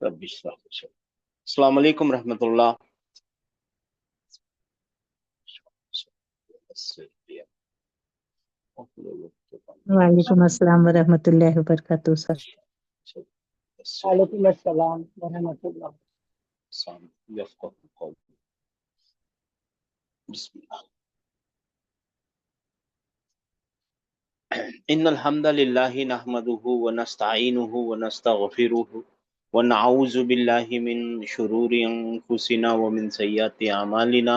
अस्सलाम वालेकुम रहमतुल्लाह। वालेकुम अस्सलाम वरहमतुल्लाहि वबरकातुहू सर। वालेकुम अस्सलाम वरहमतुल्लाह। इन्नल हम्दलिल्लाहि नहमदुहु व नस्तईनुहु व नस्तगफिरुहु व नऊज़ु बिल्लाहि मिन शुरूरि अनफुसिना व मिन सय्यिआति अमालिना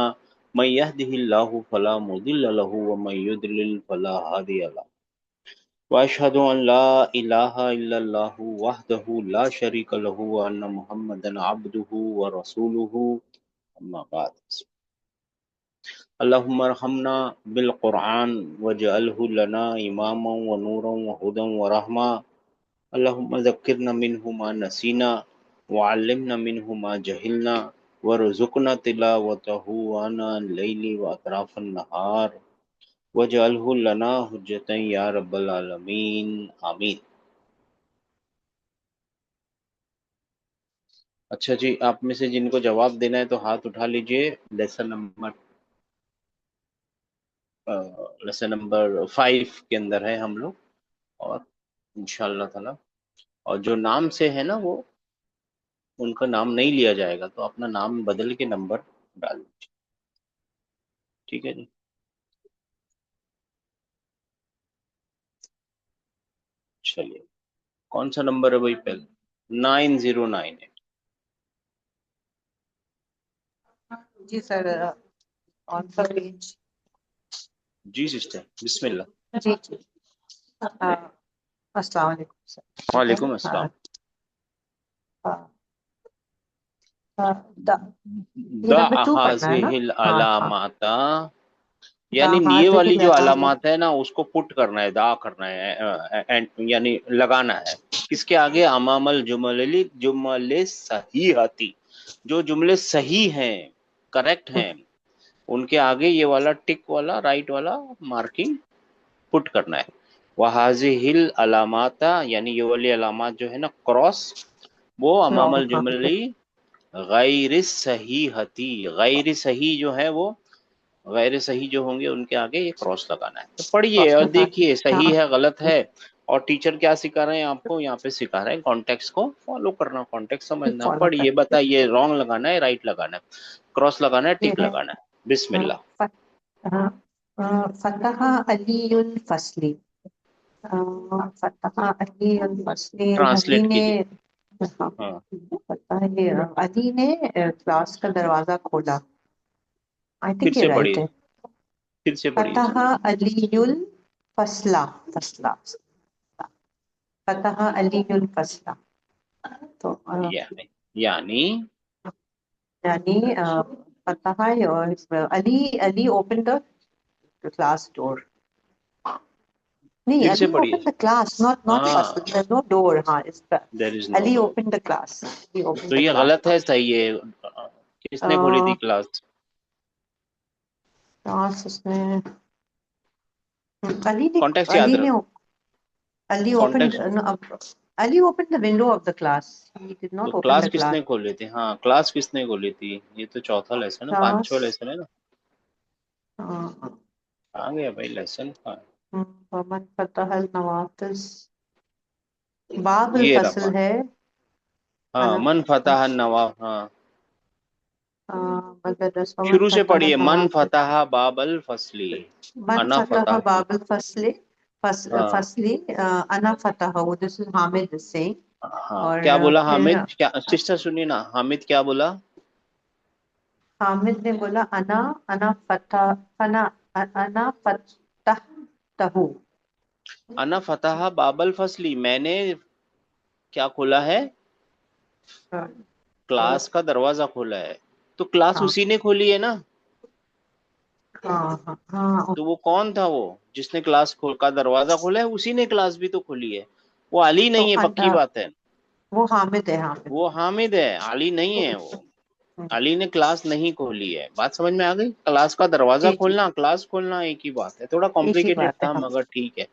मन यहदिहिल्लाहु फला मुदिल्ल लहु व मन युद्लिल फला हादिय लहु व अशहदु अन ला इलाहा इल्लल्लाहु वहदहु ला शरीका लहु व अन्न मुहम्मदन अब्दुहु व रसूलुहु अम्मा बाद। अल्लाहुम्मा अरहमना बिल कुरआन वजअलहु लना इमामन व नूरन व हुदन व रहमा। अल्लाहुम्मा ज़क्किरना मिन्हु मा नसीना व अल्लिमना मिन्हु मा जहिलना वरज़ुक़ना तिलावतहु आना लैली व अतराफन नहार वजअलहु लना हुज्जतन या रब्बल आलमीन आमीन। अच्छा जी, आप में से जिनको जवाब देना है तो हाथ उठा लीजिए। लेसन नंबर 5 के अंदर है हम लोग, और इंशाअल्लाह ताला, और जो नाम से है ना वो उनका नाम नहीं लिया जाएगा, तो अपना नाम बदल के नंबर डाल दीजिए। ठीक है जी। चलिए, कौन सा नंबर है भाई? पहले 9098। जी सर, ऑन द पेज। जी सिस्टर, बिस्मिल्लाह। जी जी। अस्सलाम वालेकुम सर। वालेकुम अस्सलाम। द ये नंबर 2 पढ़ना है ना? अहाज़िहिल हाँ हाँ। अलामाता, दा यानी ये वाली हाज़िहिल जो अलामा। अलामात है ना उसको पुट करना है, दा करना है, यानी लगाना है। किसके आगे? अमामल जुमले, जुमले सहीहती, जो जुमले सही हैं, करेक्ट हैं, उनके आगे ये वाला टिक वाला राइट वाला मार्किंग पुट करना है। वहाजिहिल अलामाता, यानी ये वाली अलामात जो है ना क्रॉस, वो अमामल हाँ जुमली गैर सही हती, गैर सही जो है वो, गैर सही जो होंगे उनके आगे ये क्रॉस लगाना है। तो पढ़िए क्रॉस और लगा के। देखिए सही हाँ है गलत है। और टीचर क्या सिखा रहे हैं आपको? यहाँ पे सिखा रहे हैं कॉन्टेक्स्ट को फॉलो करना, कॉन्टेक्स्ट समझना। फॉलो पढ़िए, करके। बताइए रॉन्ग लगाना है, राइट लगाना है, क्रॉस लगाना है, ये टिक है। लगाना है। बिस्मिल्लाह। फतह अलीउल फसली। फतह अलीउल फसली। अली ट्रांसलेट ने। कीजिए। हाँ, हाँ, पता है ये। अली ने क्लास का दरवाजा खोला। आई फिर थिंक ये से राइट पढ़िए, है। फिर से पढ़िए। फतह अलीउल फसला। फसला। फतह अलीउल फसला। तो यानी यानी फतह और Ali. Ali open the class door. नहीं, फिर से अली पढ़िए। ओपन द क्लास, नॉट फसल, हाँ, देयर नो डोर। हाँ, इस there is no Ali door. Open the class. Ali open तो द ये क्लास। गलत है, सही है? किसने खोली थी क्लास? क्लास उसने। अली ने। कॉन्टेक्स्ट याद अली ने। रखो। Ali open. Context. Ali open the window of the class. He did तो not open class the class. किसने खोली थी? हाँ, क्लास किसने खोली थी? ये तो चौथा लेसन है, क्लास। पांचवा लेसन है ना। हाँ। आ गया भाई लेसन। हाँ, वमन फतहल नवातिस। बाबुल ये फसल रहा। है। हाँ, अना। मन फतह नवाब। हाँ, मदरस वमन शुरू से फतहल पढ़िए। मन नवातिस। फतह बाबल फसली, मन अना फतह फतह। बाबुल फसली। हाँ फसली। अना फतह, दिस इज हामिद सिंह। हाँ, और क्या बोला फिर हामिद? क्या सिस्टर सुनिए ना, हामिद क्या बोला? हामिद ने बोला अना। अना फतह। अना। अना फतह तहु। अना फतह बाबल फसली, मैंने क्या खोला है? क्लास का दरवाजा खोला है। तो क्लास हाँ उसी ने खोली है ना। हाँ हाँ हाँ। तो वो कौन था? वो जिसने क्लास का दरवाजा खोला है उसी ने क्लास भी तो खोली है। वो अली तो नहीं है, पक्की बात है। वो हामिद है, हामिद। वो हामिद है, अली नहीं है वो। अली ने क्लास नहीं खोली है। बात समझ में आ गई? क्लास का दरवाजा जी जी। खोलना, क्लास खोलना एक ही बात है। थोड़ा एक ही कॉम्प्लिकेटेड बात है, था हाँ। मगर ठीक है,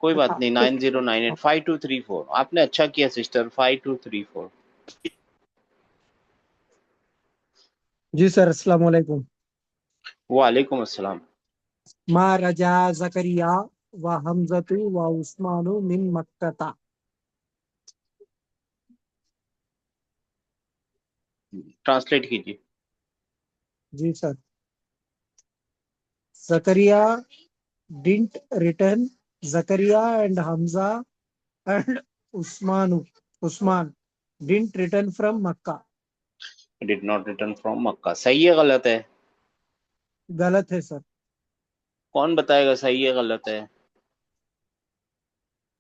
कोई बात हाँ, नहीं। ठीक। 90985234। आपने अच्छा किया सिस्टर, 5234। जी सर, अस्सलाम वालेकुम। वालेकुम अस्सलाम। मा रजा जकरिया व हमजतु व उस्मानु मिन मक्कता। ट्रांसलेट कीजिए। जी sir. Zakariya didn't return, Zakariya and Hamza and उस्मानु Usman didn't return from Mecca. Did not return from Mecca, सही है गलत है? गलत है सर। कौन बताएगा सही है गलत है?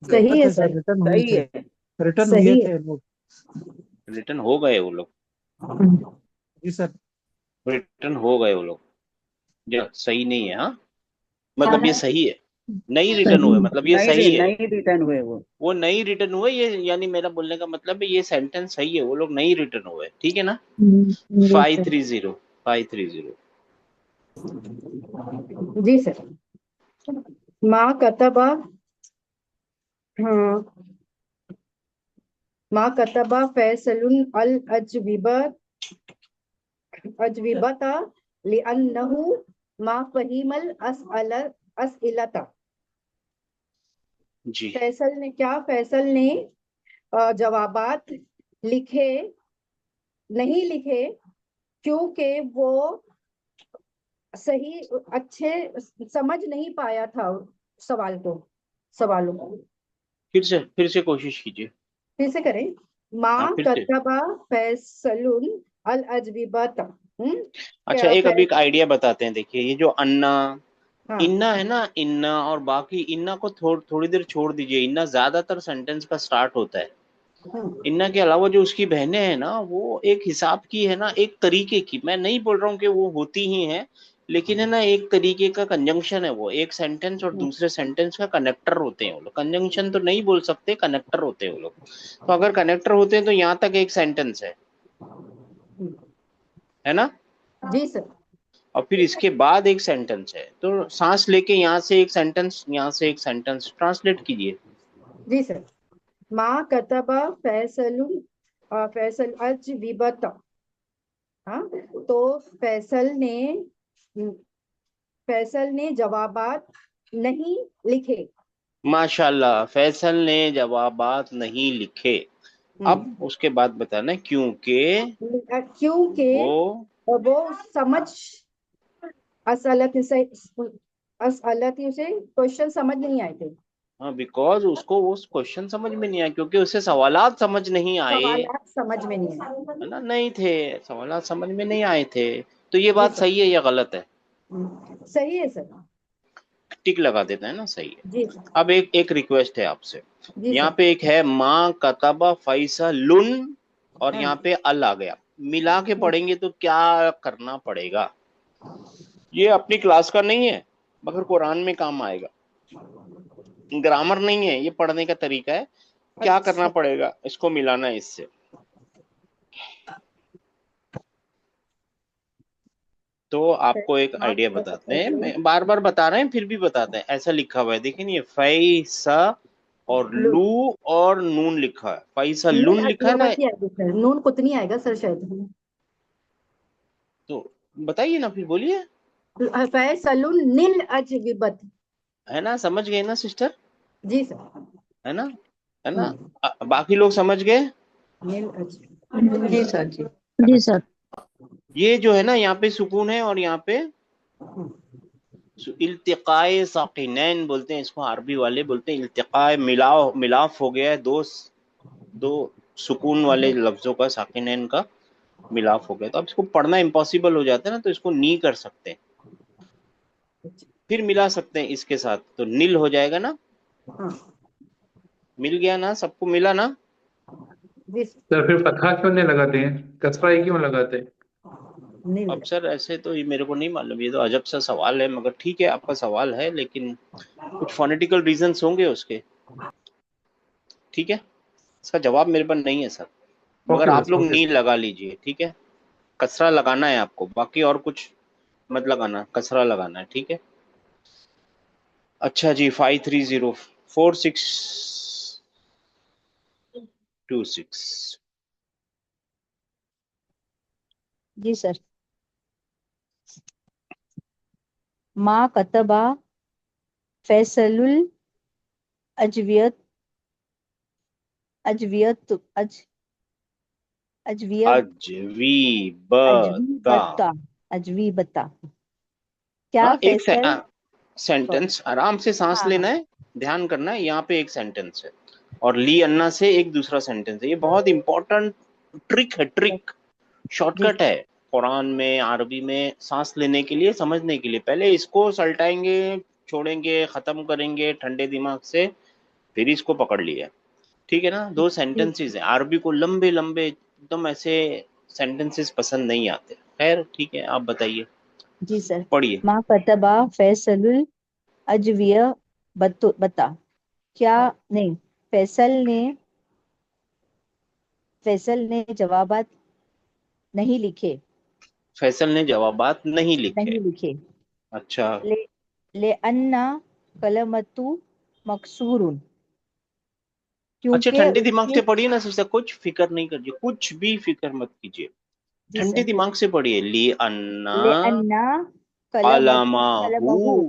सही गलत है है सर। सर, रिटर्न हुए सही थे। है। रिटर्न हुए सही है। थे लोग। रिटर्न हो गए वो लोग। जी सर। रिटर्न हो गए वो लोग। जो सही नहीं है, हाँ, मतलब ये सही है। नहीं रिटर्न हुए मतलब ये सही है। नहीं रिटर्न हुए वो। वो नहीं रिटर्न हुए, ये यानी मेरा बोलने का मतलब है ये सेंटेंस सही है, वो लोग नहीं रिटर्न हुए, ठीक है ना? जी फाइव सर। Three zero 530। जी सर। माँ कतबा। हाँ। माँ कतबा फैसलुन अल अजविबता लिअन्नहु मा फहीमल असइलता। जी। फैसल ने जवाबात लिखे नहीं लिखे क्योंकि वो सही अच्छे समझ नहीं पाया था सवालों को। फिर से कोशिश कीजिए। फिर से करें। हाँ, माँ फिर से। कतबा फैसलुन अल अजविबता। अच्छा, क्या एक अभी फैस एक आइडिया बताते हैं, देखिए ये जो अन्ना हाँ। इन्ना है ना, इन्ना और बाकी इन्ना को थोड़ी देर छोड़ दीजिए। इन्ना ज्यादातर सेंटेंस का स्टार्ट होता है। हम्म, इन्ना के अलावा जो उसकी बहनें हैं ना, वो एक हिसाब की है ना, एक तरीके की। मैं नहीं बोल रहा हूँ कि वो होती ही हैं, लेकिन है ना, एक तरीके का कंजंक्शन है वो। एक सेंटेंस और हम्म, दूसरे सेंटेंस का कनेक्टर होते हैं वो लोग। कंजंक्शन तो नहीं बोल सकते, कनेक्टर होते हैं वो लोग। तो अगर कनेक्टर होते हैं तो यहाँ तक एक सेंटेंस हम्म। है ना? जी सर। और फिर इसके बाद एक सेंटेंस है, तो सांस लेके यहाँ से एक सेंटेंस, यहाँ से एक सेंटेंस ट्रांसलेट कीजिए। जी सर। माँ कतबा फैसल अजविबता। हाँ। तो फैसल ने जवाबात नहीं लिखे। माशाल्लाह, फैसल ने जवाबात नहीं लिखे। अब हम्म। उसके बाद बताना क्योंकि क्योंकि वो, वो समझ असलत से असलत से क्वेश्चन समझ नहीं आए थे। हाँ, बिकॉज उसको वो क्वेश्चन समझ में नहीं आया, क्योंकि उसे सवालात समझ नहीं आए। सवाल समझ में नहीं है आए। ना, नहीं थे, सवालात समझ में नहीं आए थे। तो ये जी बात सर। सही है या गलत है? सही है सर। टिक लगा देता है ना, सही है। जी सर। अब एक एक रिक्वेस्ट है आपसे। जी यहाँ सर। पे एक है माँ कतबा फैसलुन, और हाँ। यहाँ पे अल आ गया। मिला के पढ़ेंगे तो क्या करना पड़ेगा? ये अपनी क्लास का नहीं है, मगर कुरान में काम आएगा। ग्रामर नहीं है, ये पढ़ने का तरीका है। क्या करना अच्छा। पड़ेगा? इसको मिलाना है इससे। तो आपको एक आइडिया बताते हैं, मैं बार बार बता रहे हैं फिर भी बताते हैं। ऐसा लिखा हुआ है, देखिए नहीं, फैसा और लू। लू और नून लिखा है। फैसा नील लून लिखा है ना? गलत ही आएगा सर, नून कुतनी आएगा सर शायद। तो बताइए ना, फिर बोलिए। फैसलुन नील अजविबत। है ना, समझ गए ना सिस्टर? जी सर। है ना? है ना? बाकी लोग समझ गए? नील अजविबत। जी सर जी। जी सर। ये जो है ना, यहाँ पे सुकून है और यहाँ पे इल्तिकाए साकिनैन बोलते हैं इसको, अरबी वाले बोलते हैं इल्तिकाए, मिलाव मिलाफ हो गया है। दो सुकून वाले लफ्जों का, साकिनैन का मिलाप हो गया। तो अब इसको पढ़ना इम्पॉसिबल हो जाता है ना, तो इसको नी कर सकते हैं, फिर मिला सकते हैं इसके साथ, तो नील हो जाएगा ना। हाँ। मिल गया ना, सबको मिला ना? जी सर फिर फतहा क्यों नहीं लगाते हैं, कसरा ही क्यों लगाते हैं? नील। अब सर ऐसे तो ये मेरे को नहीं मालूम, ये तो अजब सा सवाल है, मगर ठीक है, आपका सवाल है, लेकिन कुछ फोनेटिकल रीजंस होंगे उसके। ठीक है, इसका जवाब मेरे पास नहीं है सर, मगर ओके आप बस, लोग ओके। नी लगा लीजिए, ठीक है? कसरा लगाना है आपको, बाकी और कुछ मत लगाना, कसरा लगाना है, ठीक है? अच्छा जी, 5304626। जी सर। मा कतबा फैसलुल अजवियत अजवियत अजवियत अजवी अजवी बता। बता अजवी बता क्या हाँ, एक फैसल सॉरी सेंटेंस आराम से सांस हाँ हाँ लेना है, ध्यान करना है। यहाँ पे एक सेंटेंस है और ली अन्ना से एक दूसरा सेंटेंस है। ये बहुत इंपॉर्टेंट ट्रिक है, ट्रिक जी शॉर्टकट है कुरान में, अरबी में सांस लेने के लिए, समझने के लिए। पहले इसको सलटाएंगे, छोड़ेंगे, खत्म करेंगे ठंडे दिमाग से, फिर इसको पकड़ लिया। ठीक है ना? दो जी सेंटेंसेस हैं। अरबी को लंबे लंबे एकदम ऐसे सेंटेंसेस पसंद नहीं आते। खैर ठीक है, आप बताइए, जी सर। पढ़िए। मा कतबा फैसलुल अजविय बता क्या हाँ, नहीं फैसल ने जवाबात नहीं लिखे फैसल ने जवाबात नहीं लिखे। नहीं लिखे अच्छा, ले ले अन्ना कलमतु मकसूरुन अच्छा, क्योंकि ठंडे दिमाग से उसकी पढ़िए ना सिस्टर, कुछ फिक्र नहीं करिए, कुछ भी फिक्र मत कीजिए। जी ठंडे सर दिमाग से पढ़िए। ली अन्ना ले अन्ना कलमाहू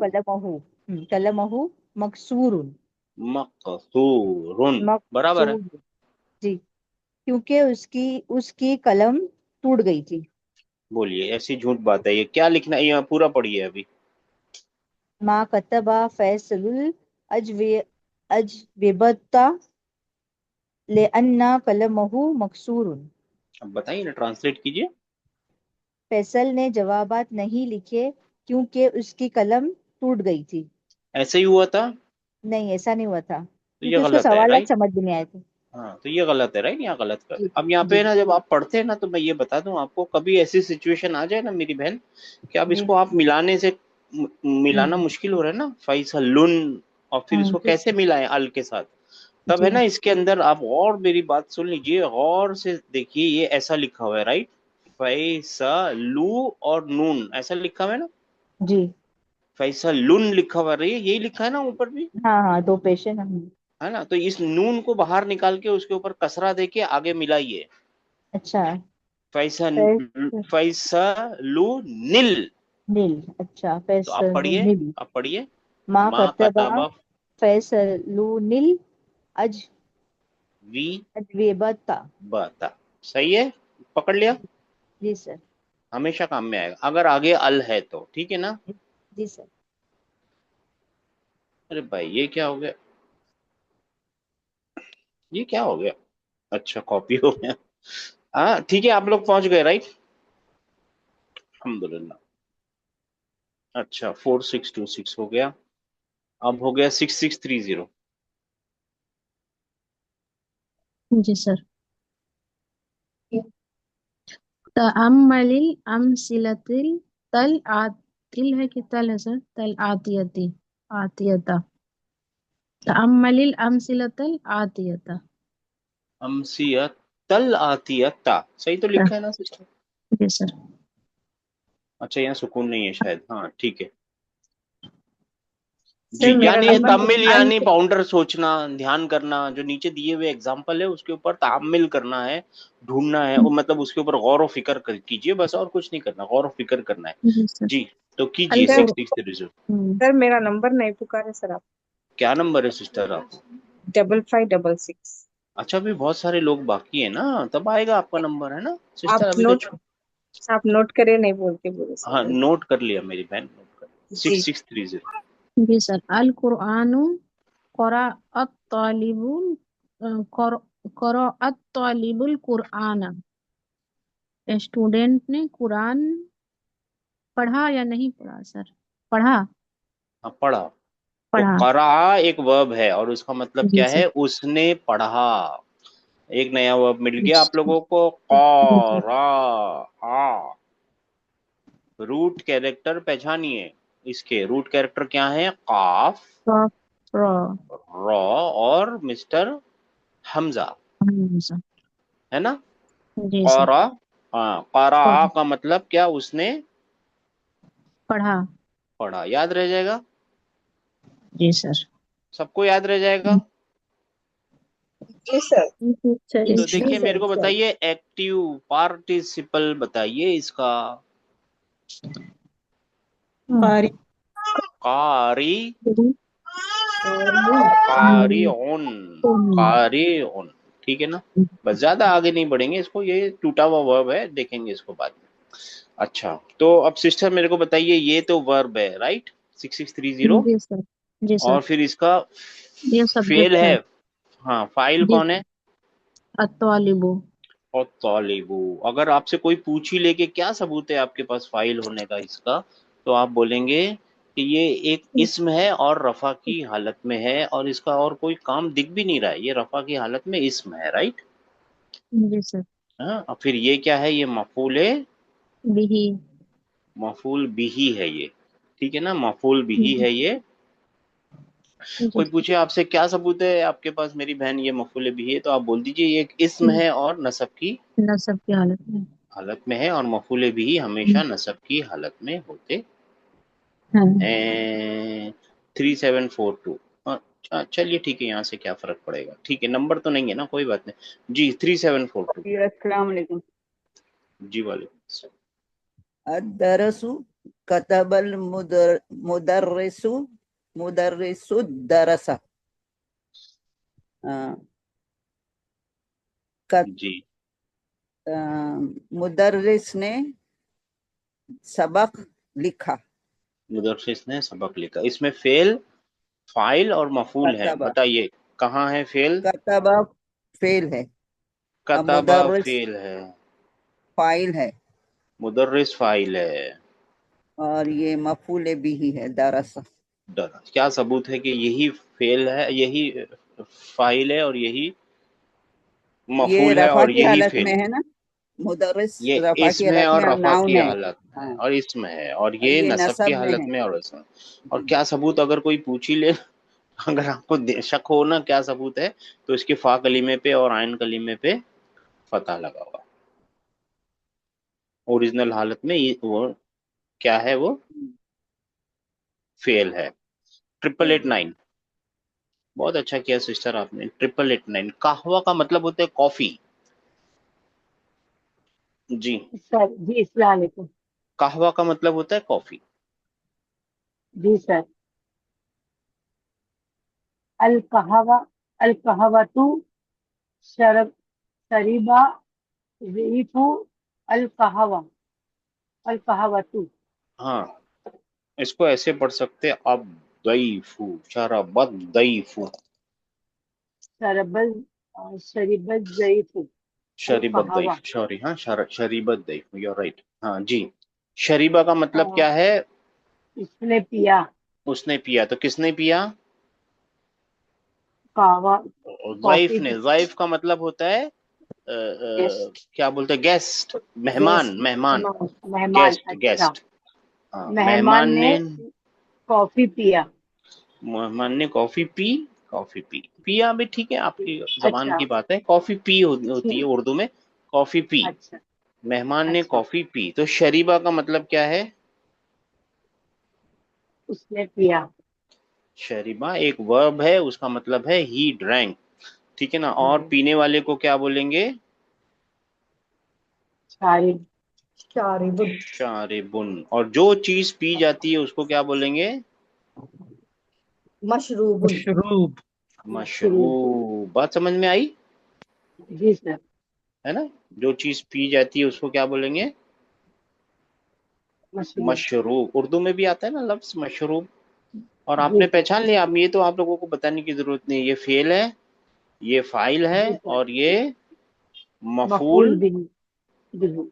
कलमहु मकसूरुन मकसूरुन, बराबर है। मकसूर जी क्योंकि उसकी उसकी कलम टूट गई थी। बोलिए, ऐसी झूठ बात है ये? क्या लिखना है? ये पूरा पढ़िए अभी। मा कतबा फैसलुल अजवे अजवेबता ले अन्ना कलमहु मकसूरुन अब बताइए ना, ट्रांसलेट कीजिए। फैसल ने जवाबात नहीं लिखे क्योंकि उसकी कलम टूट गई थी। ऐसे ही हुआ था? नहीं ऐसा नहीं हुआ था तो ये क्योंकि उसको गलत है, सवाल राइट? समझ में नहीं आए थे। हाँ, तो ये गलत है, राइट? यहाँ गलत कर जी रहे। अब यहाँ जी पे ना, जब आप पढ़ते हैं ना, तो मैं ये बता दूं आपको, कभी ऐसी सिचुएशन आ जाए ना मेरी बहन, कि अब जी इसको आप मिलाने से मिलाना हम्म मुश्किल हो रहा है ना, फैसलुन, और फिर इसको जी कैसे मिलाएं अल के साथ, तब है जी ना इसके अंदर आप और मेरी बात सुन लीजिए, गौर से देखिए। ये ऐसा लिखा हुआ है, राइट? फैसलू और नून ऐसा लिखा हुआ है ना, जी फैसलुन लिखा हुआ है, यही लिखा है ना ऊपर भी, हाँ हाँ दो पेशेंट हम है ना? तो इस नून को बाहर निकाल के उसके ऊपर कसरा देके आगे मिलाइए। अच्छा फैसल फैस फैसलू नील। नील अच्छा तो आप फैसल पढ़िए, नील आप पढ़िए। मा माँ कतबा कतबा फैसलू नील अज वी अजवेबता बता। सही है, पकड़ लिया। जी सर हमेशा काम में आएगा अगर आगे अल है तो, ठीक है ना? जी सर अरे भाई, ये क्या हो गया? ये क्या हो गया? अच्छा, कॉपी हो गया। हाँ ठीक है, आप लोग पहुंच गए, राइट? अल्हम्दुलिल्लाह। अच्छा, 4626 हो गया। अब हो गया 6630। जी सर। तअम्मलिल अमसिलतिल तल आतिल है कि तल है सर? तल आतियती आतियता। तअम्मलिल अमसिलतल आतियता। अमसियत तल आतियता, सही तो लिखा है ना सिस्टर? जी सर। अच्छा, यहाँ सुकून नहीं है शायद। हाँ ठीक है। जी, सर मेरा यानी ये नंबर तामिल, अल यानी बाउंडर सोचना, ध्यान करना, जो नीचे दिए हुए एग्जाम्पल है उसके ऊपर तामिल करना है, ढूंढना है, और मतलब उसके ऊपर गौर व फिक्र कीजिए, बस और कुछ नहीं करना, गौर व फिक्र करना है। जी सर। जी, तो अल कीजिए सर कुर 6630। सर मेरा नंबर नहीं पुकारे सर आप। क्या नंबर है सिस्टर आप? 5566। अच्छा, अभी बहुत सारे लोग बाकी है ना, तब आएगा आपका नंबर, है ना आप सिस्टर? अभी तो नोट आप नोट करे नहीं बोलते बोले हाँ, सर। नोट कर लिया मेरी बहन, नोट कर। जी 6630। जी सर। अल कुरआनु क़राअत तालिबुल क़राअत तालिबुल कुरआना। स्टूडेंट ने कुरान पढ़ा या नहीं पढ़ा सर? पढ़ा। हाँ, पढ़ा। तो पढ़ा। करा एक वर्ब है और उसका मतलब जी क्या सर। है? उसने पढ़ा। एक नया वर्ब मिल जी गया आप लोगों को, सर। करा। आ। रूट कैरेक्टर पहचानिए। इसके रूट कैरेक्टर क्या है? काफ, रॉ और मिस्टर हमजा, है ना? जी सर। करा। हाँ, करा का मतलब क्या? उसने पढ़ा। पढ़ा। याद रह जाएगा? जी सर। सबको याद रह जाएगा? जी सर। सर तो जी देखिए, इसका मेरे सर को बताइए, एक्टिव पार्टिसिपल बताइए इसका। पारी कारी कारी कारिउन कारिउन, ठीक है ना। बस ज्यादा आगे नहीं बढ़ेंगे इसको, ये टूटा हुआ वर्ब है, देखेंगे इसको बाद में। अच्छा, तो अब सिस्टर मेरे को बताइए, ये तो वर्ब है राइट, 6630, जी सर। जी सर। और फिर इसका ये फेल सब्जेक्ट है। है। हाँ, फाइल जी कौन है? सर। अत्वालिबु। और तालिबू। अगर आपसे कोई पूछ ही ले कि क्या सबूत है आपके पास फाइल होने का इसका, तो आप बोलेंगे कि ये एक इस्म है और रफा की हालत में है, और इसका और कोई काम दिख भी नहीं रहा है, ये रफा की हालत में इस्म है राइट। जी सर। हाँ, और फिर ये क्या है? ये मफूल है, बिही। मफूल बिही है ये, ठीक है ना, मफूल बिही जी है ये। कोई सर। पूछे आपसे क्या सबूत है आपके पास मेरी बहन ये मफूल बिही है, तो आप बोल दीजिए ये एक इस्म है और नसब की नसब की हालत में। हालत में है, और मफूल बिही हमेशा नसब की हालत में होते हाँ। हैं। 3742। अच्छा चलिए ठीक है, यहाँ से क्या फर्क पड़ेगा, ठीक है, नंबर तो नहीं है ना, कोई बात नहीं जी। 3742। जी अस्सलाम वालेकुम। जी वालेकुम सलाम। अद्दरसु कतबल मुदर्रिसु मुदर्रिसु दरसा। जी, मुदर्रिस ने सबक लिखा। मुदर्रिस ने सबक लिखा, इसमें फेल, फाइल और मफूल है, कतबा बताइए कहाँ है फेल? कतबा फेल है और कतबा मुदर्रिस फेल है, फाइल है, मुदर्रिस फाइल है। और ये मफूल बिही है दरसा। क्या सबूत है कि यही फेल है, यही फाइल है, और यही ये मफूल है, रफा और की यही हालत फेल में है? है ना, मुदर्रिस ये रफा की इसम है हालत में और और रफा की नाउन है। हालत में है, हाँ, और इसम है, और और ये ये नसब की नसब में हालत है। में और इसम। और क्या सबूत, अगर कोई पूछ ही ले, अगर आपको शक हो ना क्या सबूत है, तो इसके फा कलीमे पे और आयन कलीमे पे फतह लगा हुआ, ओरिजिनल हालत में ये वो क्या है, वो फेल है। 8889। बहुत अच्छा किया सिस्टर आपने। 8889, कहवा का मतलब होता है कॉफी। जी, सर जी अस्सलाम वालेकुम। कहवा का मतलब होता है कॉफी। जी सर। अल कहवा, अल कहवतु शरब, शरीबा, ज़ईफु, अल कहवा, अल कहवतु। हाँ, इसको ऐसे पढ़ सकते हैं, अब दईफू शरबत दईफू, शरबल, शरीबल ज़ईफु, अल शरीबत कहवा। दईफ, सॉरी, हाँ शरीबत दईफ, यू राइट, हाँ जी। शरीबा का मतलब और क्या है? इसने पिया, उसने पिया, तो किसने पिया? कहवा, ज़ैफ कॉफी ने। पी, ज़ैफ का मतलब होता है गेस्ट, क्या बोलते हैं, गेस्ट, मेहमान, गेस्ट, मेहमान, मेहमान। गेस्ट अच्छा, गेस्ट। हाँ, मेहमान मेहमान ने ने, कॉफी पिया। मेहमान ने कॉफी पी, कॉफी पी, पिया भी ठीक है, आपकी जबान अच्छा, की बात है, कॉफी पी होती है ठीक। उर्दू में, कॉफी पी। अच्छा, मेहमान ने अच्छा, कॉफी पी, तो शरीबा का मतलब क्या है? उसने पिया। शरीबा एक वर्ब है, उसका मतलब है ही ड्रैंक, ठीक है ना। और हम्म, पीने वाले को क्या बोलेंगे? शारिब, शारिबुन, शारिबुन। और जो चीज पी जाती है उसको क्या बोलेंगे? मशरूबुन। मशरूब। मशरूब। मशरूब। बात समझ में आई जी सर। है ना? जो चीज पी जाती है उसको क्या बोलेंगे? मशरूब। मशरूब। उर्दू में भी आता है ना लफ्ज मशरूब। और जी आपने सर। पहचान लिया, अब ये तो आप लोगों को बताने की जरूरत नहीं, ये फेल है, ये फाइल है, जी सर। और ये मफूल मफूल, बिही, बिही,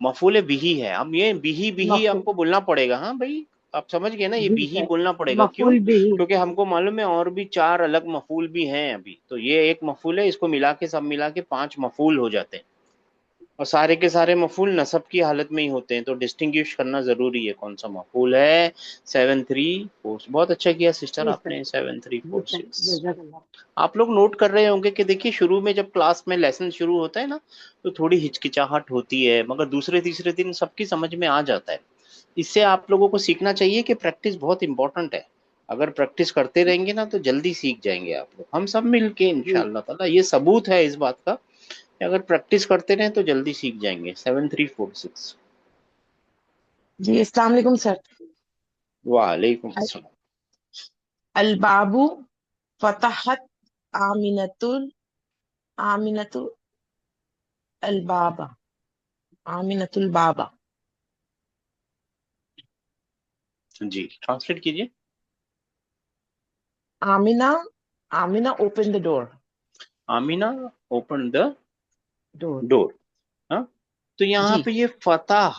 मफूल बिही है। अब ये बिही बिही मफूल। आपको बोलना पड़ेगा, हाँ भाई, आप समझ गए ना, ये जी बिही सर। बोलना पड़ेगा, क्यों? मफूल बिही। क्योंकि हमको मालूम है और भी 4 अलग मफूल भी हैं अभी, तो ये एक मफूल है, इसको मिला के सब मिला के 5 मफूल हो जाते हैं, और सारे के सारे मफूल नसब की हालत में ही होते हैं, तो डिस्टिंग्विश करना जरूरी है कौन सा मफूल है। 7346। बहुत अच्छा किया सिस्टर जी सर। आपने, जी सर। 7346। जज़ाकल्लाह। आप लोग नोट कर रहे होंगे कि देखिए, शुरू में जब क्लास में लेसन शुरू होता है ना, तो थोड़ी हिचकिचाहट होती है, मगर दूसरे तीसरे दिन सबकी समझ में आ जाता है। इससे आप लोगों को सीखना चाहिए कि प्रैक्टिस बहुत इंपॉर्टेंट है। अगर प्रैक्टिस करते रहेंगे ना तो जल्दी सीख जाएंगे आप लोग, हम सब मिलके जी। इंशाअल्लाह ताला। ये सबूत है इस बात का कि अगर प्रैक्टिस करते रहें तो जल्दी सीख जाएंगे। 7346। जी अस्सलाम वालेकुम सर। वालेकुम अस्सलाम। अलबाबु फतहत आमिनतुल आमिनतु अलबाबा आमिनतुल बाबा। जी ट्रांसलेट कीजिए। Amina Amina open the door. Amina open the door door. हाँ, तो यहाँ जी। पे ये फतह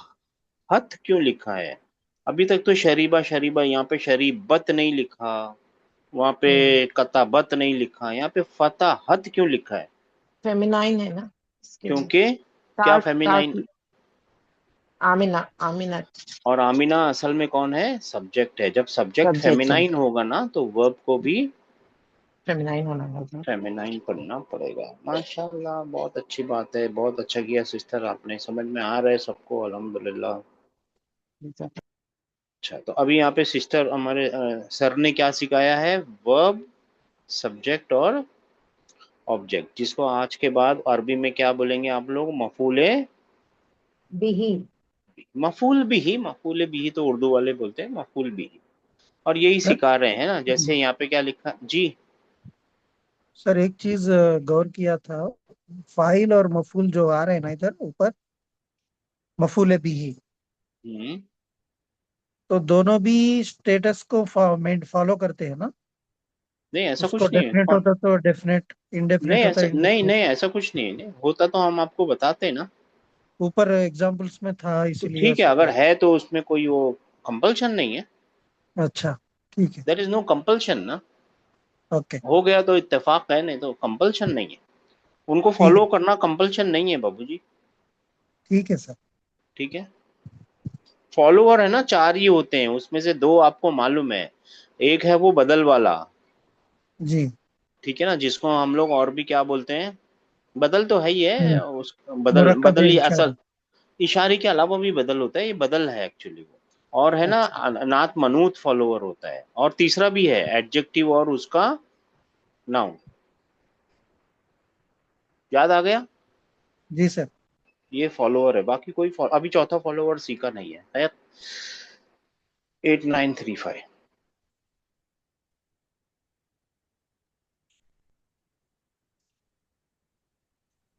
हत क्यों लिखा है? अभी तक तो शरीबा शरीबा, यहाँ पे शरीबत नहीं लिखा, वहां पे कताबत नहीं लिखा, यहाँ पे फतह हत क्यों लिखा है? फेमिनाइन है ना इसके लिए। क्योंकि क्या फेमिनाइन? आमिना आमिना और आमीना असल में कौन है? सब्जेक्ट है। जब सब्जेक्ट सब्जेक्ट है, फेमिनाइन होगा ना तो वर्ब को भी फेमिनाइन होना होगा। फेमिनाइन पढ़ना पड़ेगा। माशाल्लाह, बहुत अच्छी बात है, बहुत अच्छा किया सिस्टर आपने, समझ में आ रहा है सबको, अल्हम्दुलिल्लाह। अच्छा, तो अभी यहाँ पे सिस्टर हमारे सर ने क्या सिखाया है? वर्ब, सब्जेक्ट और ऑब्जेक्ट, जिसको आज के बाद अरबी में क्या बोलेंगे आप लोग? मफूले बिही। मफूल भी तो उर्दू वाले बोलते हैं मफूल भी। और यही सर सिखा रहे हैं ना, जैसे यहाँ पे क्या लिखा जी। सर एक चीज गौर किया था, फाइल और मफूल जो आ रहे हैं ना इधर ऊपर, मफूल बिही, हम्म, तो दोनों भी स्टेटस को फॉलो करते हैं ना? नहीं ऐसा उसको कुछ नहीं है। डेफिनेट होता तो डेफिनेट, नहीं इनडेफिनेट होता ऐसा, नहीं indefinite। नहीं ऐसा कुछ नहीं है, नहीं होता तो हम आपको बताते ना। ऊपर एग्जाम्पल्स में था तो इसीलिए ठीक है, ऐसा अगर बोला। है तो उसमें कोई वो कंपल्शन नहीं है। अच्छा, ठीक है। देयर इज नो कंपल्शन ना। ओके। हो गया तो इत्तेफाक है, नहीं तो कंपल्शन नहीं है। उनको ठीक फॉलो है। करना कंपल्शन नहीं है बाबूजी। ठीक है सर। ठीक है। फॉलोअर है ना, चार ही होते हैं, उसमें से दो आपको मालूम है। एक है वो बदल वाला, जी। ठीक है ना, जिसको हम लोग और भी क्या बोलते हैं? बदल तो है ही है, उस बदल मुरक्कब बदल ही असल। इशारा। इशारे के अलावा भी बदल होता है, ये बदल है एक्चुअली वो। और है ना, अच्छा। नात मनूत फॉलोअर होता है, और तीसरा भी है एडजेक्टिव और उसका नाउन। याद आ गया? जी सर। ये फॉलोअर है, बाकी कोई अभी चौथा फॉलोअर सीखा नहीं है। खैर, 8935।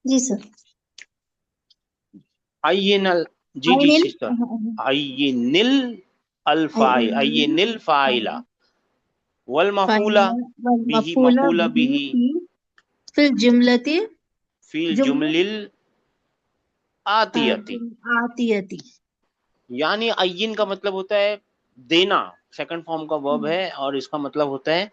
जी सर। आइए नल। जी जी आइनिल सिस्टर। आइए निल अल्फाई, आइए निल फाइला वल मफूला बिही मफूला मफूला बिही बिही की फिल जुमलती फिल जुमला जुमलिल आतियती। आतियती। यानी अय्यन का मतलब होता है देना, सेकंड फॉर्म का वर्ब है, और इसका मतलब होता है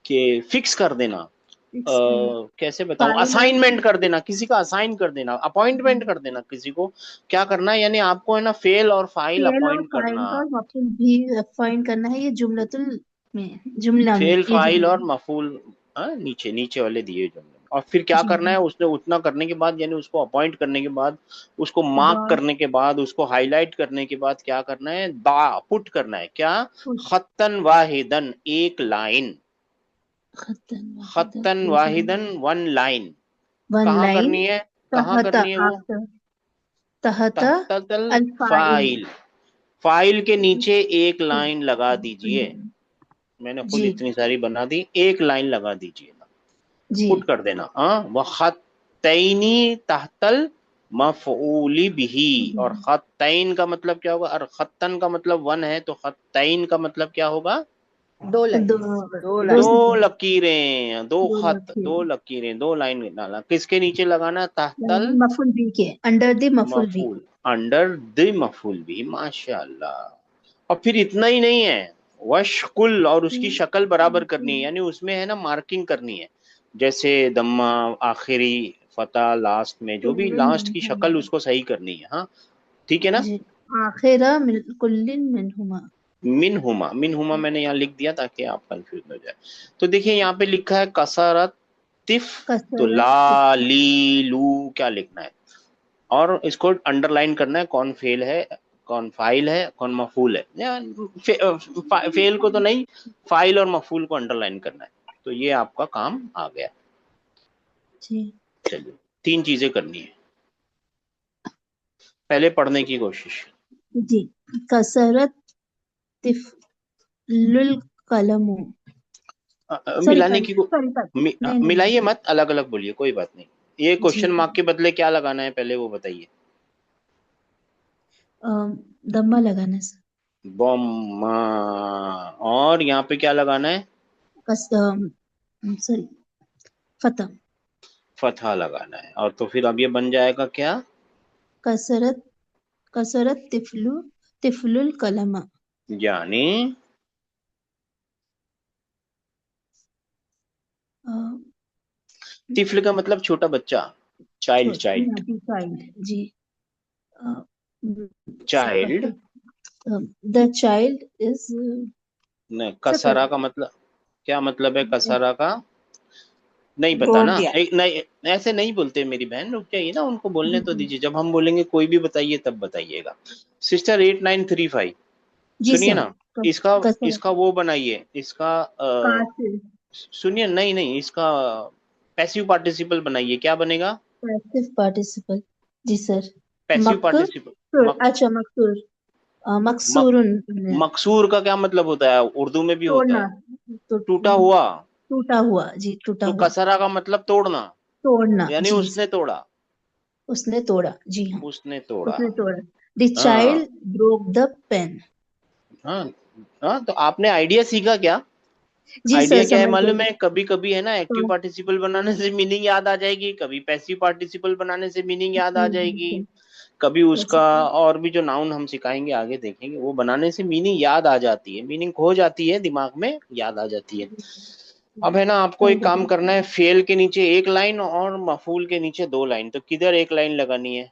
कि फिक्स कर देना। कैसे बताऊं? असाइनमेंट कर देना, किसी का असाइन कर देना, अपॉइंटमेंट कर देना किसी को। क्या करना है? यानी आपको है ना फेल और फाइल फेल और अपॉइंट फाइल करना। का मफूल भी फाइन करना है, ये जुमलतुल में, जुमला में, फेल ये फाइल जुमला और में। मफूल, नीचे नीचे वाले दिए जुमले। और फिर क्या जी करना जी। है? उसने उतना करने के बाद, यानी उसको अपॉइंट करने के बाद, उसको मार्क बाद करने के बाद, उसको हाईलाइट करने के बाद क्या करना है? दा पुट करना है क्या? खत्तन वाहिदन, एक लाइन। खत्तन वाहिदन, वन लाइन। वन कहाँ लाइन। करनी है? कहाँ तहत करनी है वो? आफ्टर, तहत तहतल अल्फाइल। फाइल, फाइल के नीचे एक लाइन लगा दीजिए। मैंने खुद जी इतनी सारी बना दी, एक लाइन लगा दीजिए, जी। पुट कर देना। हाँ, वह खत्तैनी तहतल मफऊली बिही। और खत्तैन का मतलब क्या होगा? और खत्तन का मतलब वन है, तो खत्तैन का मतलब क्या होगा? दो लाइन। दो दो दो लाइन। दो लकीरें, दो दो खत, लकीर। दो लकीरें, दो लाइन डाला। किसके नीचे लगाना? तहतल मफुल बी के, अंडर द मफुल बी। मफूल, अंडर द मफूल भी। माशाअल्लाह। और फिर इतना ही नहीं है, वशकुल, और उसकी शक्ल बराबर करनी है, यानी उसमें है ना मार्किंग करनी है। जैसे दम्मा, आखिरी, फता, लास्ट में जो भी लास्ट की शक्ल उसको सही करनी है। हाँ, ठीक है ना? जी। आखिरा कुल्लिन मिनहुमा। मिन हुमा मैंने यहाँ लिख दिया ताकि आप कंफ्यूज न हो जाए। तो देखिए यहाँ पे लिखा है कसरत तिफ, तो कसरत ला ली लू क्या लिखना है? और इसको अंडरलाइन करना है, कौन फेल है, कौन फाइल है, कौन मफूल है। या फेल को तो नहीं, फाइल और मफूल को अंडरलाइन करना है। तो ये आपका काम आ गया। जी चलिए, तीन चीजें करनी है। पहले पढ़ने की कोशिश। जी। कसरत तिफ लुल कलमु। सॉरी मिलाने की सॉरी नहीं नहीं मिलाइए मत, अलग अलग बोलिए, कोई बात नहीं। ये जी क्वेश्चन मार्क के बदले क्या लगाना है पहले वो बताइए। दम्मा लगाना सर। बम। और यहाँ पे क्या लगाना है? सॉरी फतह। फतहा लगाना है। और तो फिर अब ये बन जाएगा क्या? कसरत कसरत तिफलुल कलमा। यानी अ, तिफल का मतलब छोटा बच्चा, चाइल्ड। चाइल्ड चाइल्ड जी। चाइल्ड द चाइल्ड इज नहीं, कसरा का मतलब क्या मतलब है? कसरा का नहीं पता छोड़ ना। दिया। एक नहीं, ऐसे नहीं बोलते मेरी बहन, रुक जाइए ना, उनको बोलने तो दीजिए। जब हम बोलेंगे कोई भी बताइए तब बताइएगा। सिस्टर 8935 जी सुनिए सर। ना, इसका कसरत इसका वो बनाइए इसका कासिर सुनिए, नहीं नहीं, इसका पैसिव पार्टिसिपल बनाइए। क्या बनेगा? Passive participle. जी सर। Passive participle. अच्छा मकसूर मक, मकसूरुन। मकसूर का क्या मतलब होता है? उर्दू में भी होता तोड़ना है तो टूटा हुआ। टूटा हुआ जी टूटा तो हुआ। कसरा का मतलब तोड़ना, तोड़ना यानी जी उसने तोड़ा। उसने तोड़ा जी हाँ। उसने तोड़ा। उसने तोड़ा। द हाँ चाइल्ड ब्रोक द पेन। हाँ हाँ। तो आपने आइडिया सीखा क्या? जी सर आइडिया क्या है समझ मालूम गई। है? कभी कभी है ना, एक्टिव हाँ, पार्टिसिपल बनाने से मीनिंग याद आ जाएगी, कभी पैसिव पार्टिसिपल बनाने से मीनिंग याद आ जाएगी, जी, कभी उसका जी, और भी जो नाउन हम सिखाएंगे आगे देखेंगे, वो बनाने से मीनिंग याद आ जाती है, मीनिंग खो जाती है दिमाग में, याद आ जाती है। अब है ना, आपको एक समझ काम गई। करना है, फेल के नीचे एक लाइन और मफूल के नीचे दो लाइन। तो किधर एक लाइन लगानी है?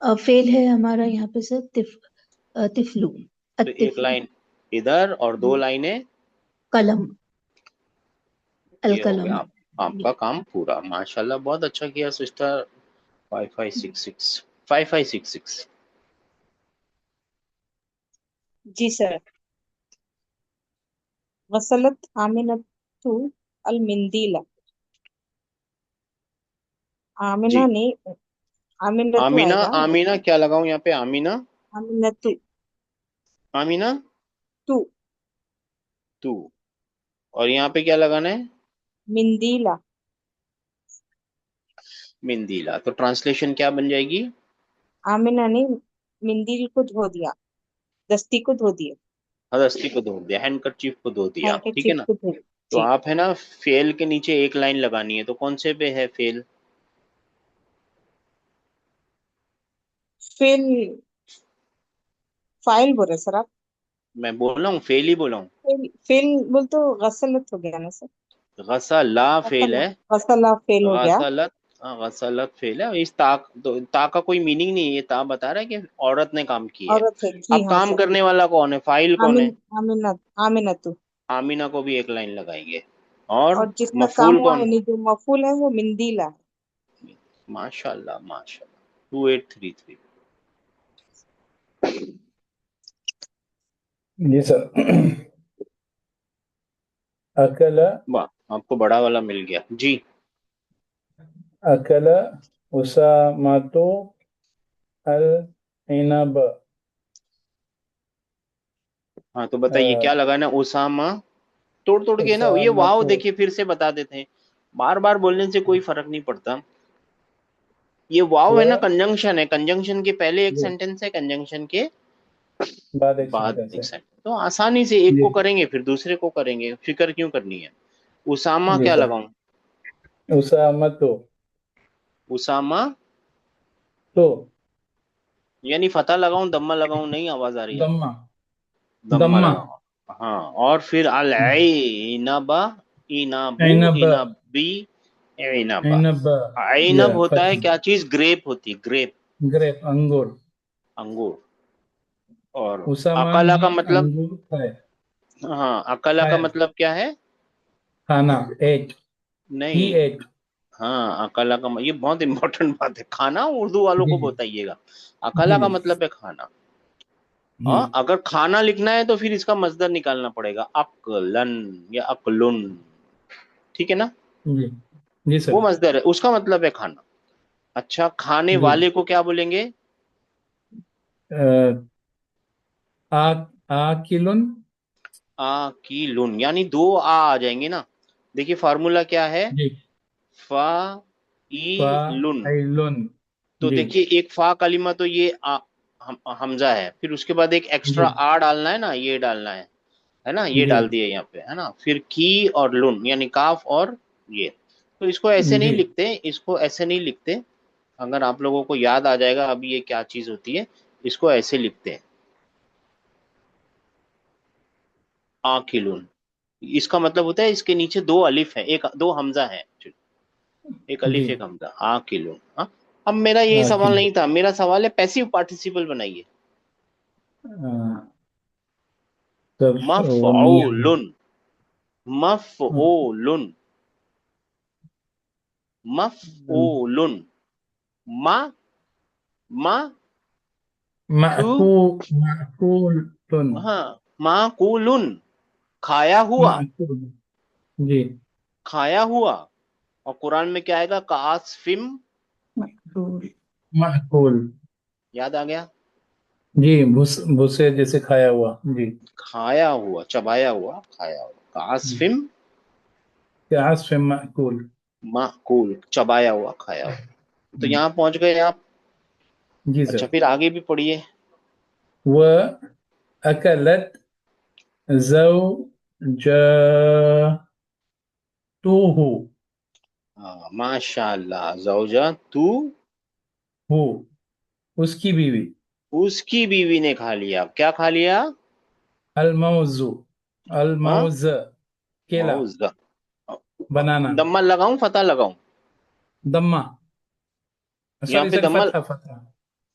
फेल है हमारा यहाँ पे सर तिफलू तो एक तिफलू लाइन इधर और दो लाइनें। कलम अल ये हो गया कलम। आपका काम पूरा। माशाल्लाह, बहुत अच्छा किया सिस्टर। 5566 5566। जी सर। वसलत आमिनतु अल मिंदीला। आमिना जी। नहीं, आमिनतु आमीना, आएगा। आमीना क्या लगाऊं यहाँ पे? आमीना, आमिनतु आमीना तू तू। और यहाँ पे क्या लगाना है? मिंदीला। मिंदीला। तो ट्रांसलेशन क्या बन जाएगी? आमिना ने मिंदील को धो दिया, दस्ती को धो दिया, हदस्ती को धो दिया, हैंडकरचीफ को धो दिया, ठीक है हैंडkerchief ना। को धो। तो जी। आप है ना, फेल के नीचे एक लाइन लगानी है। तो कौन से पे है फेल? फिल फाइल बोल रहे सर आप? मैं बोल रहा हूँ फेल ही बोला हूँ। फिल बोल तो गसलत हो गया ना सर। गसला फेल गसला है। गसला फेल हो गया। गसलत, हाँ, गसलत फेल है। इस ता, तो ता का कोई मीनिंग नहीं है, ये ता बता रहा है कि औरत ने काम किया है। औरत है जी अब हाँ काम सर। करने वाला कौन है? फाइल कौन आमिन है? आमिनत आमिनतु। आमीना को भी एक लाइन लगाएंगे। और और जिसका काम मफूल हुआ कौन? यानी जो मफूल है वो मिंदीला है। माशाल्लाह माशाल्लाह। 2833। जी सर। अकला वाह, आपको बड़ा वाला मिल गया जी। अकला उसामातो अल इनब। हाँ तो बताइए क्या लगाना है? उसामा। तोड़ तोड़ के ना, ये वाव उसामातो। देखिए फिर से बता देते हैं। बार बार बोलने से कोई फर्क नहीं पड़ता। ये वाव है ना, व कंजंक्शन है। कंजंक्शन के पहले एक सेंटेंस है, कंजंक्शन के बाद एक बाद सेंटेंस एक है। सेंटेंस। तो आसानी से एक जी को करेंगे फिर दूसरे को करेंगे, फिक्र क्यों करनी है। उसामा जी क्या सर। लगाऊं? उसामतो उसामा तो यानी फतह लगाऊं, दम्मा लगाऊं? नहीं, आवाज आ रही है। दम्मा दम्मा दम्मा लगाऊं, हाँ। और फिर अल इनाबा, इनाबू, इनब इनाबी, इनाबा। इनब। इनब होता है फतह। क्या चीज? ग्रेप होती है, ग्रेप, ग्रेप अंगूर। अंगूर। और उसामा अकाला ने का मतलब, अंगूर खाए। हाँ, अकाला का खाया मतलब क्या है? खाना एट। ही नहीं, एट। हाँ, अकाला का ये बहुत इंपॉर्टेंट बात है। खाना उर्दू वालों जी को जी बताइएगा। जी अकाला का जी। मतलब है खाना। हाँ, हम्म। अगर खाना लिखना है तो फिर इसका मजदर निकालना पड़ेगा, अकलन या अकलुन, ठीक है ना। जी जी वो सर। मजदर है, उसका मतलब है खाना। अच्छा, खाने जी वाले को क्या बोलेंगे? अ, आ आकिलुन। आकिलुन, यानी दो आ जाएंगे ना। देखिए फार्मूला क्या है, जी। फाइलुन। फाइलुन। तो जी देखिए एक फा कलिमा तो ये हमजा है, फिर उसके बाद एक एक्स्ट्रा जी आ डालना है ना, ये डालना है ना, ये जी डाल दिया यहाँ पे, है ना। फिर की और लुन यानी काफ और ये। तो इसको ऐसे नहीं जी। लिखते, इसको ऐसे नहीं लिखते। अगर आप लोगों को याद आ जाएगा अभी ये क्या चीज होती है, इसको ऐसे लिखते हैं, आकिलुन। इसका मतलब होता है इसके नीचे दो अलिफ है, एक दो हमजा है, एक जी। अलिफ एक हमजा, आकिलुन। हाँ, अब मेरा यही सवाल आकिल। नहीं था, मेरा सवाल है पैसिव पार्टिसिपल बनाइए। तब वो मियाँ है। मफऊलुन, मफऊलुन, मफऊलुन, मा मा कु, माकूलुन। हाँ, माकुलुन, खाया हुआ, माकूल। जी। खाया हुआ। और कुरान में क्या आएगा, कासफिम, माकूल। माकूल। याद आ गया, जी, भूसे जैसे खाया हुआ। जी। खाया हुआ, चबाया हुआ, खाया हुआ, कासफिम प्याज से माकूल। माकुल, चबाया हुआ, खाया हुआ। तो यहाँ पहुंच गए आप। जी अच्छा, सर। फिर आगे भी पढ़िए। व अकलत ज़ौजतुहु। हाँ, माशाल्लाह, जौजा तू, हु उसकी बीवी। उसकी बीवी ने खा लिया, क्या खा लिया, अलमौजु। हाँ, अलमौज केला। मौज। बनाना। दम्मा लगाऊं फता लगाऊं, दम्मा। यहाँ सॉरी पे सॉरी, दम्मा, फतहा फतहा।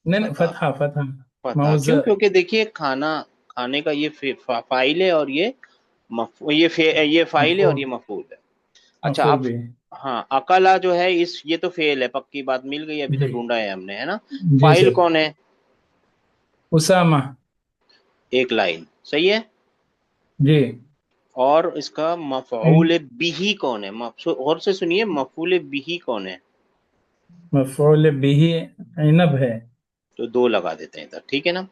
नहीं नहीं, फता, फतहा फतहा। फता मौज। क्यों, क्योंकि देखिए खाना, खाने का ये फाइल है, और ये ये फाइल है और मफूल। ये मफूल है। अच्छा मफूल अब, भी। हाँ, अकला जो है इस, ये तो फेल है, पक्की बात, मिल गई अभी तो, जी। ढूंढा है हमने, है ना। जी फाइल सर। कौन है, उसामा। एक लाइन सही है। जी। और इसका मफऊल बिही कौन है, और से सुनिए, मफऊल बिही कौन है। मफूल बिही इनब है। तो दो लगा देते हैं इधर, ठीक है ना।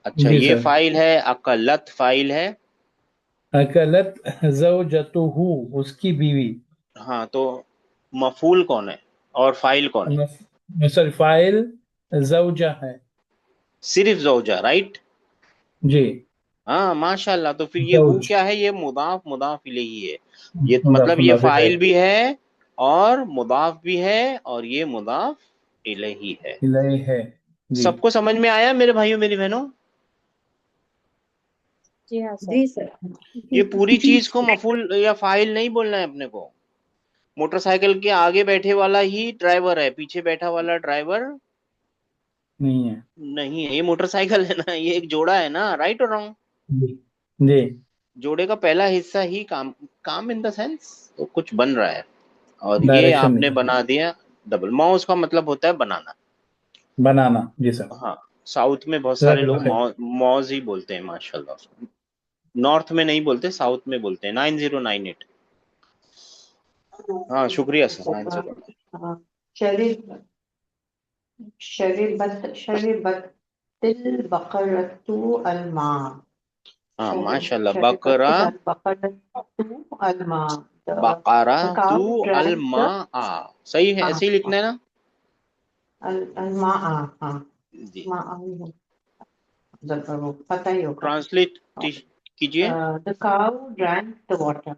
अच्छा, जी ये सर। फाइल है, अकलत फाइल है। अकलत ज़ौजतुहु उसकी बीवी। हाँ, तो मफूल कौन है और फाइल कौन है, सॉरी, फाइल ज़ौजा है। सिर्फ जौजा, राइट। जी। हाँ माशाल्लाह, तो फिर ये हु ज़ौज। क्या है, ये मुदाफ मुदाफ इलैही है। ये मुदाफ मतलब ये मुदाफ फाइल इलैह। भी है और मुदाफ भी है और ये मुदाफ इलैही है। इलैह है। जी। सबको समझ में आया मेरे भाइयों मेरी बहनों। जी हाँ सर। जी सर। ये पूरी चीज को मफूल या फाइल नहीं बोलना है अपने को। मोटरसाइकिल के आगे बैठे वाला ही ड्राइवर है, पीछे बैठा वाला ड्राइवर नहीं है। नहीं है। ये मोटरसाइकिल है ना, ये एक जोड़ा है ना, राइट और रॉन्ग। जी। जी। जोड़े का पहला हिस्सा ही काम, काम इन द सेंस तो कुछ बन रहा है, और ये डायरेक्शन आपने में। बना दिया डबल। माउस का मतलब होता है बनाना। बनाना। जी सर। हाँ, साउथ में बहुत सारे जज़ाकल्लाह लोग खैर। मौज ही बोलते हैं माशाल्लाह। नॉर्थ में नहीं बोलते, साउथ में बोलते हैं। 9098। हाँ शुक्रिया सर, 9098। शरीब शरीबत शरीबत तिल बकरतु अलमा। हाँ माशाल्लाह, शरीबत बकरा, तिल बकरतु अलमा। बकारा The तू cow अल drank मा the आ, सही है, ऐसे ही लिखना है ना। अलमा। हाँ, जी, मा जब वो पता ही होगा। ट्रांसलेट कीजिए। The cow drank the water.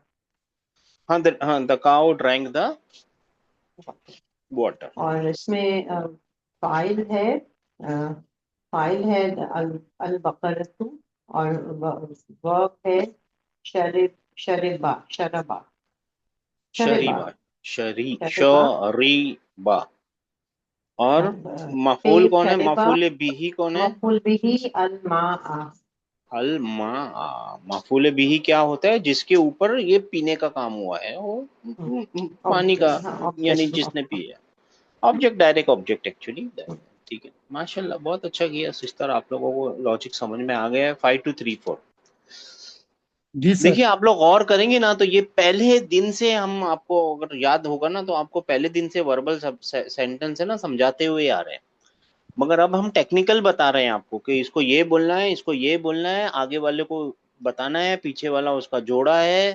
हाँ, the cow drank the water. और इसमें फाइल है, फाइल है अल बकरतु, और वर्ब है शरीब शरीबा शरबा शरीबा शरीबा, शरीबा। शरीबा। और पे मफूल कौन है, शरीबा मफूल बिही कौन है, मफूल बिही अल मा। अल मा। मफूल बिही क्या होता है, जिसके ऊपर ये पीने का काम हुआ है, वो पानी का, यानी जिसने पिया। Object, direct object actually. ठीक है, माशाल्लाह, बहुत अच्छा किया सिस्टर, आप लोगों को लॉजिक समझ में आ गया है। 5234। जी सर। देखिए आप लोग गौर करेंगे ना, तो ये पहले दिन से हम, आपको अगर याद होगा ना, तो आपको पहले दिन से वर्बल सेंटेंस है ना समझाते हुए आ रहे हैं। मगर अब हम टेक्निकल बता रहे हैं आपको कि इसको ये बोलना है, इसको ये बोलना है, आगे वाले को बताना है, पीछे वाला उसका जोड़ा है।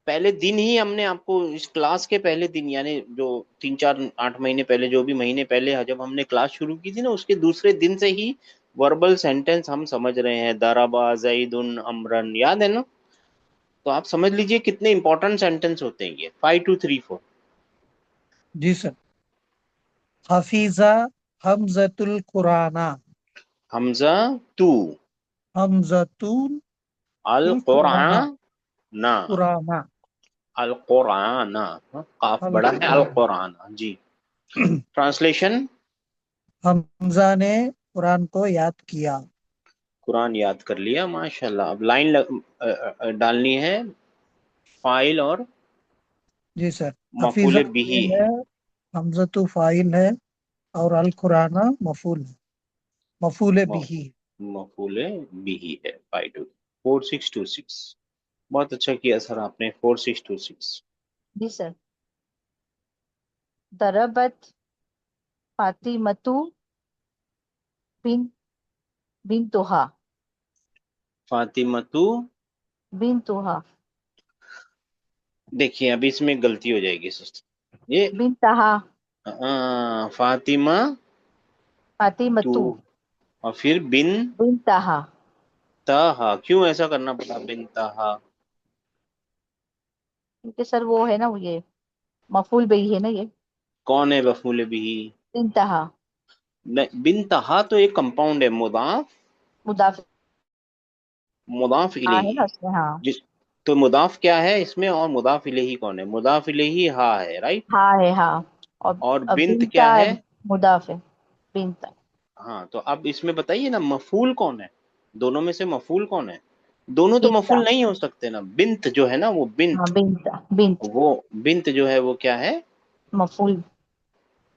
पहले दिन ही हमने आपको, इस क्लास के पहले दिन, यानी जो 3 4 8 महीने पहले, जो भी महीने पहले जब हमने क्लास शुरू की थी ना, उसके दूसरे दिन से ही वर्बल सेंटेंस हम समझ रहे हैं। दराबा जैदुन अमरन, याद है ना? तो आप समझ लीजिए कितने इंपॉर्टेंट सेंटेंस होते हैं ये। 5234। जी सर। हफीजा हमजतुल कुराना। हमजा तू, हमजतुल अल कुराना। कुरान ना, कुराना। अल कुरान ना, काफ अल बड़ा है, अल कुराना। कुरान जी। ट्रांसलेशन, हमजा ने कुरान को याद किया। कुरान याद कर लिया, माशाल्लाह। अब लाइन डालनी है, फाइल और जी सर। हफीजा मफूल बिही। फाइल है, हमजतु फाइल है, और अल कुराना मफूल है, मफूल बिही। मफूल बिही है। 4626। बहुत अच्छा किया सर आपने। 4626। जी सर। दरबत फातिमतु बिन बिनतुहा। फातिमतु, बिनतुहा। देखिए अभी इसमें गलती हो जाएगी सिस्टर। ये बिनतहा। फातिमा तू, फातिमतु और फिर बिन बिनतहा। ताहा। क्यों ऐसा करना पड़ा, बिन ताहा? क्योंकि सर वो है ना, वो ये मफूल बिही है ना ये। कौन है मफूल बिही? बिनतहा। बिन ताहा तो एक कंपाउंड है, मुदाफ, मुदाफ मुदाफ हाँ है इलेही। ना उसमें, हाँ। जिस, तो मुदाफ क्या है इसमें, और मुदाफ इलेही कौन है? मुदाफ इलेही हा है, राइट। हाँ है, हाँ। और और अब बिंत क्या बिनता है? मुदाफ है। बिनता। हाँ, तो अब इसमें बताइए ना, मफूल कौन है? दोनों में से मफूल कौन है? दोनों तो बिनता। मफूल नहीं हो सकते ना। बिंत जो है ना, वो हाँ बिंत, बिनता बिनत वो बिंत जो है वो क्या है? मफूल।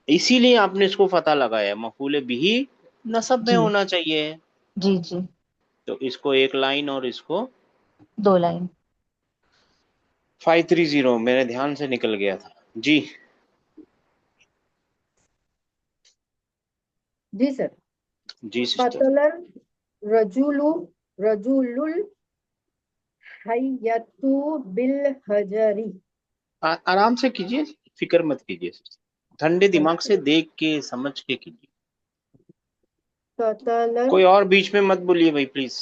इसीलिए आपने इसको फतह लगाया। मफूल बिही नसब में जी होना चाहिए। जी जी। तो इसको एक लाइन और इसको 2 लाइन। 530, मेरे ध्यान से निकल गया था जी। जी सर। जी सिस्टर। कतलर रजुलु रजुलुल हयतु बिल हजरी। आराम से कीजिए, फिक्र मत कीजिए सिस्टर। ठंडे दिमाग से देख के समझ के कीजिए। कतलर कोई और बीच में मत बोलिए भाई, प्लीज।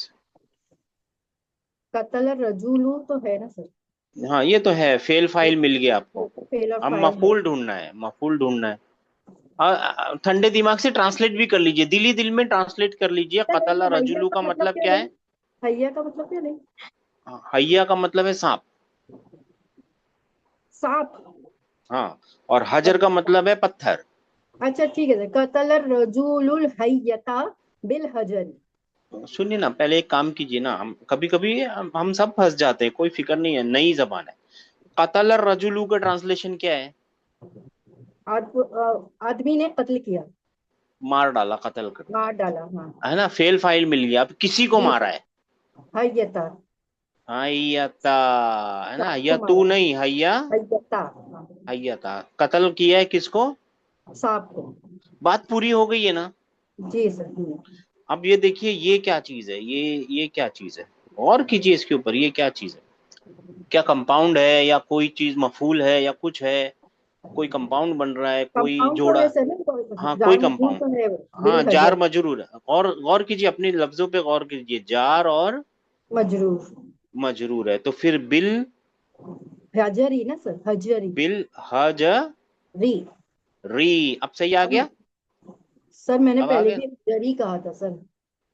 कतलर रजुलु तो है ना सर? हाँ, ये तो है, फेल फाइल मिल गया आपको। फेलर अब फाइल है। मफूल ढूंढना है, मफूल ढूंढना है। ठंडे दिमाग से ट्रांसलेट भी कर लीजिए, दिली दिल में ट्रांसलेट कर लीजिए। सर कतला नहीं, हैया रजुलू का का मतलब मतलब क्या क्या नहीं? है? हैया का मतलब क्या नहीं? हैया का मतलब है सांप। सांप। हाँ, और हजर का मतलब है पत्थर। अच्छा ठीक है सर। कतलर रजुलुल हयता बिल हजरी। सुनिए ना, पहले एक काम कीजिए ना, हम कभी कभी हम सब फंस जाते हैं, कोई फिक्र नहीं है, नई जबान है। कतल रजुलू का ट्रांसलेशन क्या है? आदमी ने कत्ल किया। मार डाला, कत्ल कर मार दिया, डाला, हाँ। है ना? फेल फाइल मिल गया, अब किसी को जी मारा सर। है। हयता। हय्यता, है ना? सांप हय्या को तू मारा। नहीं, हय्या, हयता, हाँ। हय्यता। कत्ल किया है किसको? सांप को। बात पूरी हो गई है ना? जी सर। अब ये देखिए, ये क्या चीज है, ये क्या चीज है? और कीजिए इसके ऊपर, ये क्या चीज है? क्या कंपाउंड है, या कोई चीज मफूल है, या कुछ है? कोई कंपाउंड बन रहा है, कोई कंपाउंड तो जोड़ा? है सर ना, हाँ, कोई जार मजदूर कंपाउंड। तो है। हाँ, बिल जार हजर। मजरूर है। और गौर कीजिए, अपने लफ्जों पे गौर कीजिए, जार और मजरूर। मजरूर है, तो फिर बिल, हजरी ना सर, हजरी। बिल हजरी। री। अब सही आ गया? सर मैंने अब आ पहले गया। भी हजरी कहा था सर।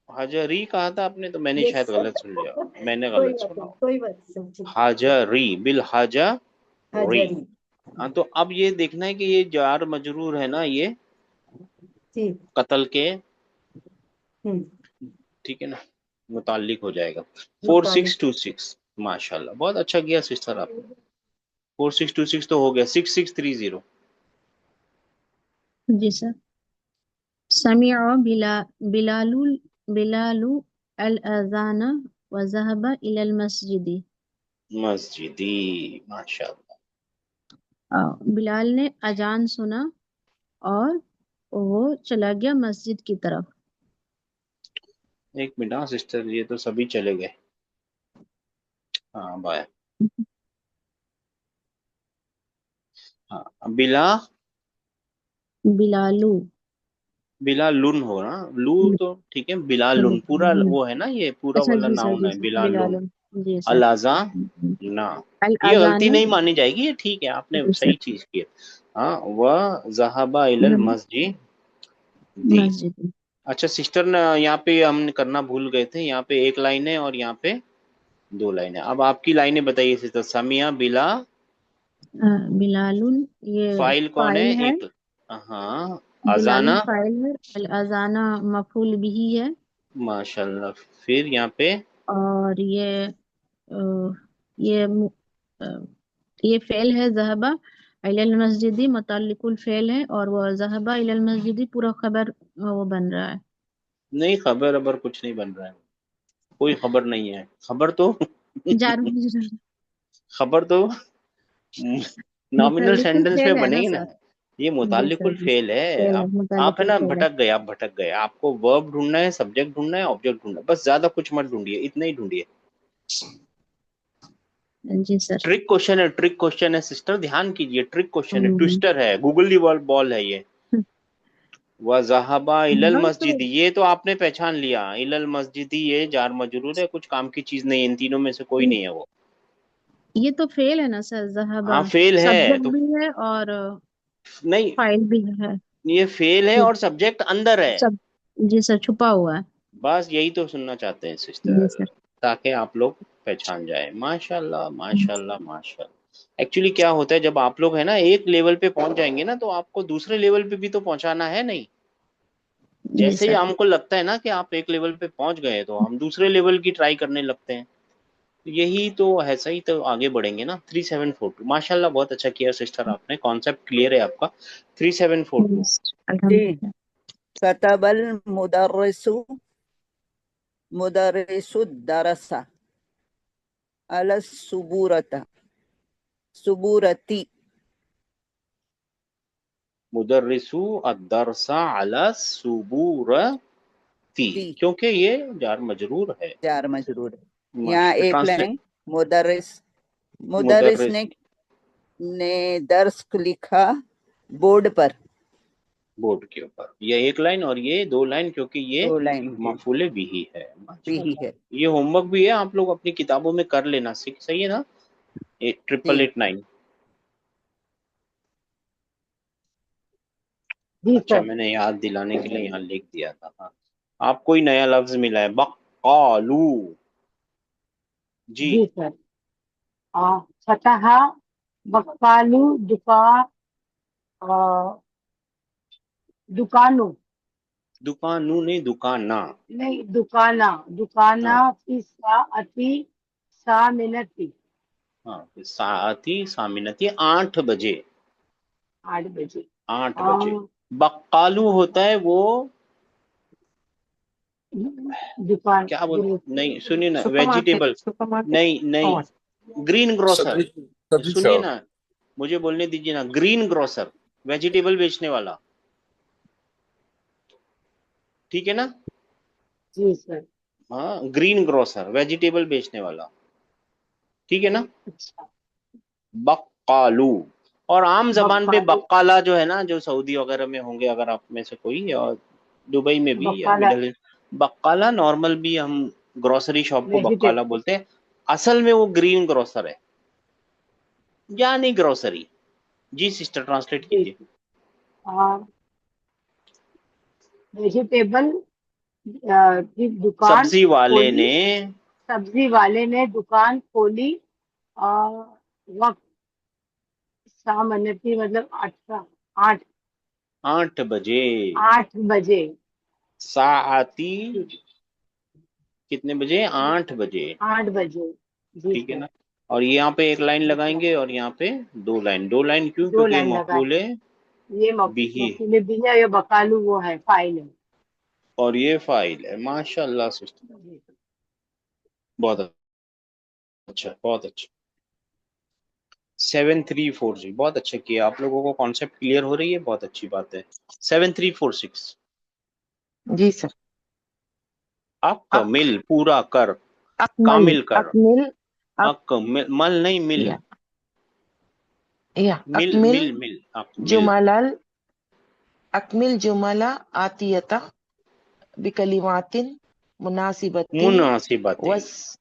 हजरी कहा था आपने? तो मैंने यस शायद सर। गलत सुन लिया, मैंने कोई गलत बात सुना नहीं, हो। कोई बात नहीं सर, ठीक। हजरी, बिल हजरी। हजरी। हाँ, तो अब ये देखना है कि ये जार मजरूर है ना, ये ठीक। कत्ल के, हम्म। ठीक है ना, मुताल्लिक हो जाएगा। फोर मुतालिक। सिक्स टू सिक्स माशाल्लाह, बहुत अच्छा किया सिस्टर आपने। 4626 तो हो गया। 6630। जी सर। समिअ बिलालुल बिलालु अल अज़ान व ज़हब इलल मस्जिद। मस्जिदी, माशाल्लाह। बिलाल ने अजान सुना और वो चला गया मस्जिद की तरफ। एक मिनट, हाँ सिस्टर, ये तो सभी चले गए। हाँ बाय। हाँ बिला बिलालू। बिलालुन हो ना, लू तो ठीक है, बिलालुन पूरा वो है ना, ये पूरा अच्छा वाला जी सर, नाउन जी है सर, बिलालुन। बिलालू। जी सर। अलाजा ना, अल ये गलती अजाना। नहीं मानी जाएगी, ये ठीक है, आपने जी सही सर। चीज की है। हाँ वह जहाबा इलल मस्जिद दी। मस्जिद। अच्छा सिस्टर ने यहाँ पे हम करना भूल गए थे, यहाँ पे एक लाइन है और यहाँ पे दो लाइन है। अब आपकी लाइनें बताइए सिस्टर। समिया बिला, बिलालुन ये फाइल कौन है फाइल है। एक? हाँ बिलालुन अजाना, फाइल है, अल अजाना मफूल बिही है। माशाल्लाह। फिर यहाँ पे और अ, ये मु- अ, ये फेल है ज़हबा इलल मस्जिदी, मुतल्लिकुल फेल है, और वो ज़हबा इलल मस्जिदी पूरा खबर वो बन रहा है। नहीं, खबर अबर कुछ नहीं बन रहा है, कोई खबर नहीं है। खबर तो जार मजरूर। खबर तो नॉमिनल मुतल्लिकुल सेंटेंस में फेल है ना बनेगी ना। सर। ये जी सर, मुतालिकुल जी फेल है। फेल है, आप है मुतल्लिकुल ना, फेल है। भटक गए, आप भटक गए। आपको वर्ब ढूंढना है, सब्जेक्ट ढूंढना है, ऑब्जेक्ट ढूंढना है, बस ज्यादा कुछ मत ढूंढिए, इतना ही ढूंढिए। जी सर। ट्रिक क्वेश्चन है, ट्रिक क्वेश्चन है सिस्टर, ध्यान कीजिए, ट्रिक क्वेश्चन है, हम्म, ट्विस्टर है, गूगल दी बॉल है ये। वज़हबा इलल हाँ तो मस्जिद, ये तो आपने पहचान लिया। इलल मस्जिदी ये जार मजरूर है, कुछ काम की चीज नहीं है, इन तीनों में से कोई नहीं है वो। ये तो फेल है ना सर, ज़हबा हाँ फेल है सब्जेक्ट तो, भी है और नहीं, फाइल भी है। ये फेल है जी और सब्जेक्ट अंदर है। सब। जी सर, छुपा हुआ है। बस यही तो सुनना चाहते हैं जी सिस्टर, सर। ताकि आप लोग पहचान जाए। माशाल्लाह माशाल्लाह माशाल्लाह। एक्चुअली क्या होता है, जब आप लोग है ना एक लेवल पे पहुंच जाएंगे ना, तो आपको दूसरे लेवल पे भी तो पहुंचाना है नहीं। जी जैसे ही सर। हमको लगता है ना कि आप एक लेवल पे पहुंच गए, तो हम दूसरे लेवल की ट्राई करने लगते हैं। तो यही तो ऐसा ही तो आगे बढ़ेंगे ना। 3742 माशाल्लाह, बहुत अच्छा किया सिस्टर आपने, कॉन्सेप्ट क्लियर है आपका। 3742 जी। अल्हम्दुलिल्लाह। कतबल मुदर्रिसु मुदर्रिसु दरसा अला सुबूरता सुबूरती। मुदर्रिसु अदरसा अला सुबूरती, ती क्योंकि ये जार मजरूर है। जार मजरूर है। यहाँ माशा एक ट्रांसलेट। लाइन मुदर्रिस मुदर्रिस मुदर्रिस ने दर्स लिखा बोर्ड पर। बोर्ड के ऊपर, ये एक लाइन और ये दो लाइन, क्योंकि ये दो लाइन है मफूले बिही है। भी ही माशाल्लाह, है। ये होमवर्क भी है, आप लोग अपनी किताबों में कर लेना, सीख, सही है ना। जी 8889। जी अच्छा सर। मैंने याद दिलाने के लिए यहाँ लिख दिया था। हाँ, आपको ही नया लफ्ज मिला है, बक्कालू। जी, जी सर। फतहा बक्कालू दुकान, दुकानों, दुकानू नहीं, दुकाना। नहीं दुकाना, दुकाना हाँ की साअती सामिनती। हाँ, साथी सामिनती 8 बजे। 8 बजे। 8 बजे। बक्कालू होता है वो, दुकान क्या बोल, जो नहीं सुनिए ना, सुपरमार्केट, वेजिटेबल, सुपरमार्केट। नहीं नहीं, और ग्रीन ग्रोसर। सब्जी सब्जी सुनिए शॉप। ना, मुझे बोलने दीजिए ना, ग्रीन ग्रोसर, वेजिटेबल बेचने वाला, ठीक है ना। जी सर। हाँ ग्रीन ग्रोसर, वेजिटेबल बेचने वाला, ठीक है ना। अच्छा। बक्कालू। और आम जबान पे बक्कालू, बक्काला जो है ना, जो सऊदी वगैरह में होंगे अगर आप में से कोई, और दुबई में भी या बक्काला मिडल ईस्ट, बक्काला नॉर्मल भी हम ग्रोसरी शॉप को बक्काला वेजिटेबल। बोलते हैं। असल में वो ग्रीन ग्रोसर है, यानी ग्रोसरी। जी सिस्टर ट्रांसलेट जी। कीजिए। वेजिटेबल की दुकान सब्जी वाले खोली, ने, सब्जी वाले ने दुकान खोली। वक्त सामन्ती मतलब 8, 8 बजे। 8 बजे। साआती ठीक, कितने बजे? 8 बजे। 8 बजे। जी ठीक है सर। ना। और यहाँ पे एक लाइन लगाएंगे और यहाँ पे दो लाइन, दो लाइन क्यों? दो क्योंकि ये लाइन लगाए। मफूल है ये बिही, मफूले भी है, ये बकालू वो है, फाइल है। और ये फाइल है। माशाल्लाह सिस्टर, जी। बहुत अच्छा, बहुत अच्छा। 7340, बहुत अच्छा किया आप लोगों को, कॉन्सेप्ट क्लियर हो रही है, बहुत अच्छी बात है। 7346, जी सर। अकमिल पूरा कर, अकमल, कामिल कर। अकमिल मल नहीं मिल, या या मिल अकमिल मिल मिल मिल। जुमलाल अकमिल जुमला आतियता बिकलिमातिन मुनासिबतिन मुनासिबतिन, वस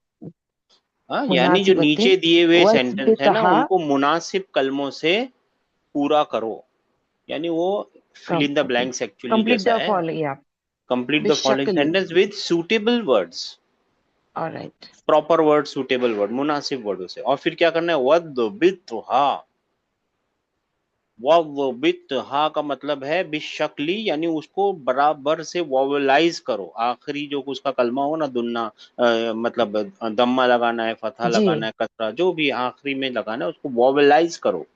यानी जो मुनासिबतिन नीचे दिए हुए सेंटेंस है ना वस्बितहा उनको मुनासिब कलमों से पूरा करो, यानी वो fill in the blanks actually complete जैसा द है। फॉलोइंग या कंप्लीट द फॉलोइंग बिशकली। Sentence with suitable words, alright proper word, suitable word, मुनासिब वर्डों से। और फिर क्या करना है, वद्बितहा। वद्बितहा का मतलब है बिशकली, यानी उसको बराबर से वोवलाइज करो। आखिरी जो उसका कलमा हो ना, दुन्ना मतलब दम्मा लगाना है, फतहा जी लगाना है, कसरा, जो भी आखिरी में लगाना है उसको वोवलाइज करो।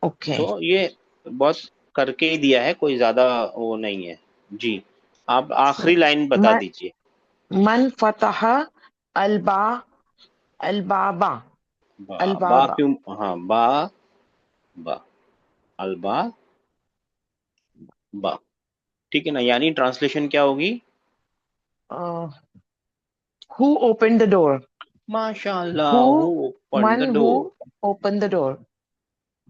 ओके तो ये बहुत करके ही दिया है, कोई ज्यादा वो नहीं है जी। आप आखिरी लाइन बता दीजिए। मन फतह अलबा अलबाबा बा अलबाबा क्यों, हाँ बा अलबा बा, ठीक है ना। यानी ट्रांसलेशन क्या होगी? हु ओपन द डोर माशाअल्लाह, हु हु ओपन द मन who door, open the door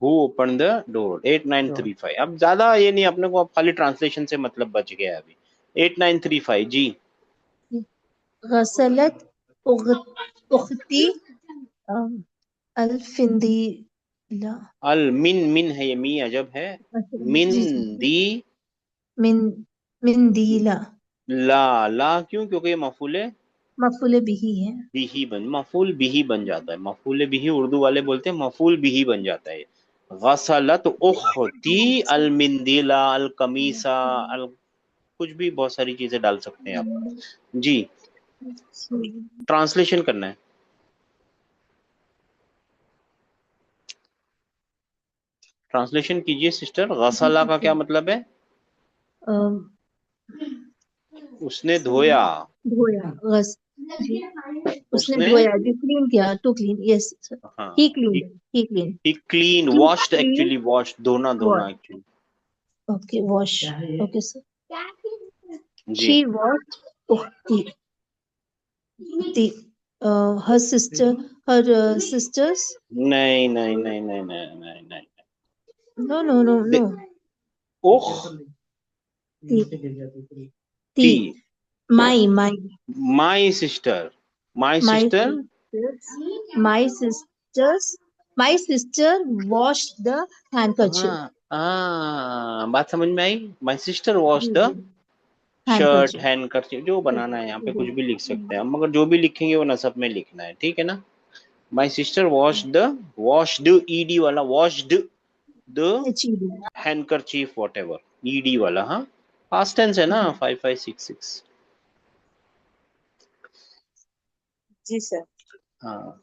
who open the door. 8935। अब ज्यादा ये नहीं, अपने को अब खाली ट्रांसलेशन से मतलब बच गया है अभी। 8935 जी। गसलत उख्ती अल-फिंदीला। अल मिन, मिन है ये, मी अजब है। मिन जी दी मिन मिंदीला ला क्यों? क्योंकि ये मफूले मफूल बिही है। बिही मफूल बिही बन जाता है। मफूल बिही उर्दू वाले बोलते हैं मफूल बिही बन जाता है। गसलत उख्ती अल मिंदीला अल कमीसा अल, कुछ भी, बहुत सारी चीजें डाल सकते हैं आप जी। ट्रांसलेशन करना है। ट्रांसलेशन कीजिए सिस्टर। गसला का क्या मतलब है? अम, उसने धोया, धोया उसने उसने, धोया जी, क्लीन किया, टू क्लीन, यस हाँ, he clean he clean, to washed, clean actually washed, धोना धोना wash. Actually okay wash, okay sir. जी। शी वॉश her sisters, नहीं नहीं नहीं नहीं नहीं नहीं नहीं, no उख ती my my sister, my my sister, my sisters my sister washed the handkerchief, बात समझ में आई। My sister wash the shirt, handkerchief, hand, जो बनाना है यहाँ पे कुछ भी लिख सकते हैं हम, मगर जो भी लिखेंगे वो नसब में लिखना है, ठीक है ना। माई सिस्टर वॉश्ड ईडी वाला, washed the handkerchief, what ever, ED वाला, हाँ पास्ट टेंस है ना। 5566 जी सर। हाँ।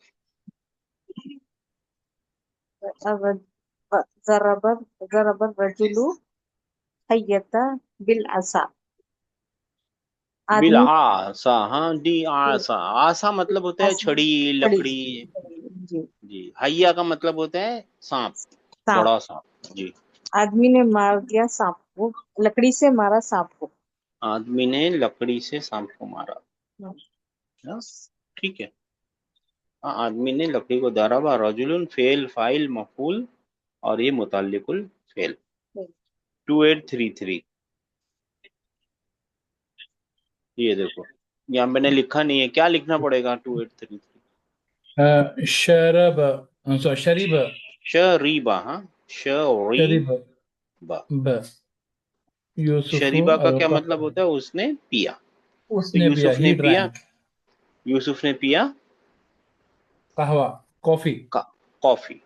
ज़रबर रजुलु हय्यता बिल असा। बिल आदमी आसा, हाँ डी आसा, आसा मतलब होता है छड़ी, खड़ी लकड़ी जी। जी। हैया का मतलब होता है सांप, सांप, बड़ा सांप जी। आदमी ने मार दिया सांप को, लकड़ी से मारा सांप को। आदमी ने लकड़ी से सांप को मारा, हाँ, ठीक है। हाँ, आदमी ने लकड़ी को दरबा, रजुलुन फेल फाइल मफूल, और ये मुताल्लिकुल फेल। 2833 ये देखो, यहाँ मैंने लिखा नहीं है, क्या लिखना पड़ेगा? 2833 शरब शरीब शरीबा, हाँ शरीब शरीबा। ब यूसुफु शरीबा का क्या अलका मतलब होता है? उसने पिया। तो उसने पिया, यूसुफ ने ही पिया, ड्रैंक यूसुफ ने पिया कहवा कॉफी। कॉफी।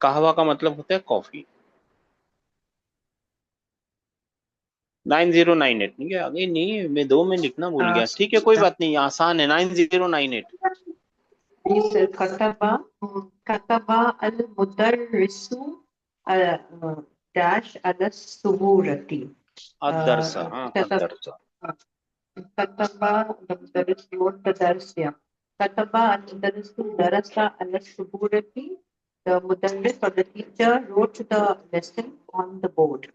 कहवा का मतलब होता है कॉफी। 9098 नहीं क्या आगे? नहीं, मैं 2 में लिखना भूल गया, ठीक है कोई बात नहीं, आसान है। 9098 कतबा कतबा अल मुदर्रिसु डैश अल सुबूरती अदरसा, हाँ अदरसा। कतबा मुदर्रिस नोट द दर्स या कतबा अल मुदर्रिसु दरसा अल सुबूरती the mudarris or the teacher wrote the lesson on the board.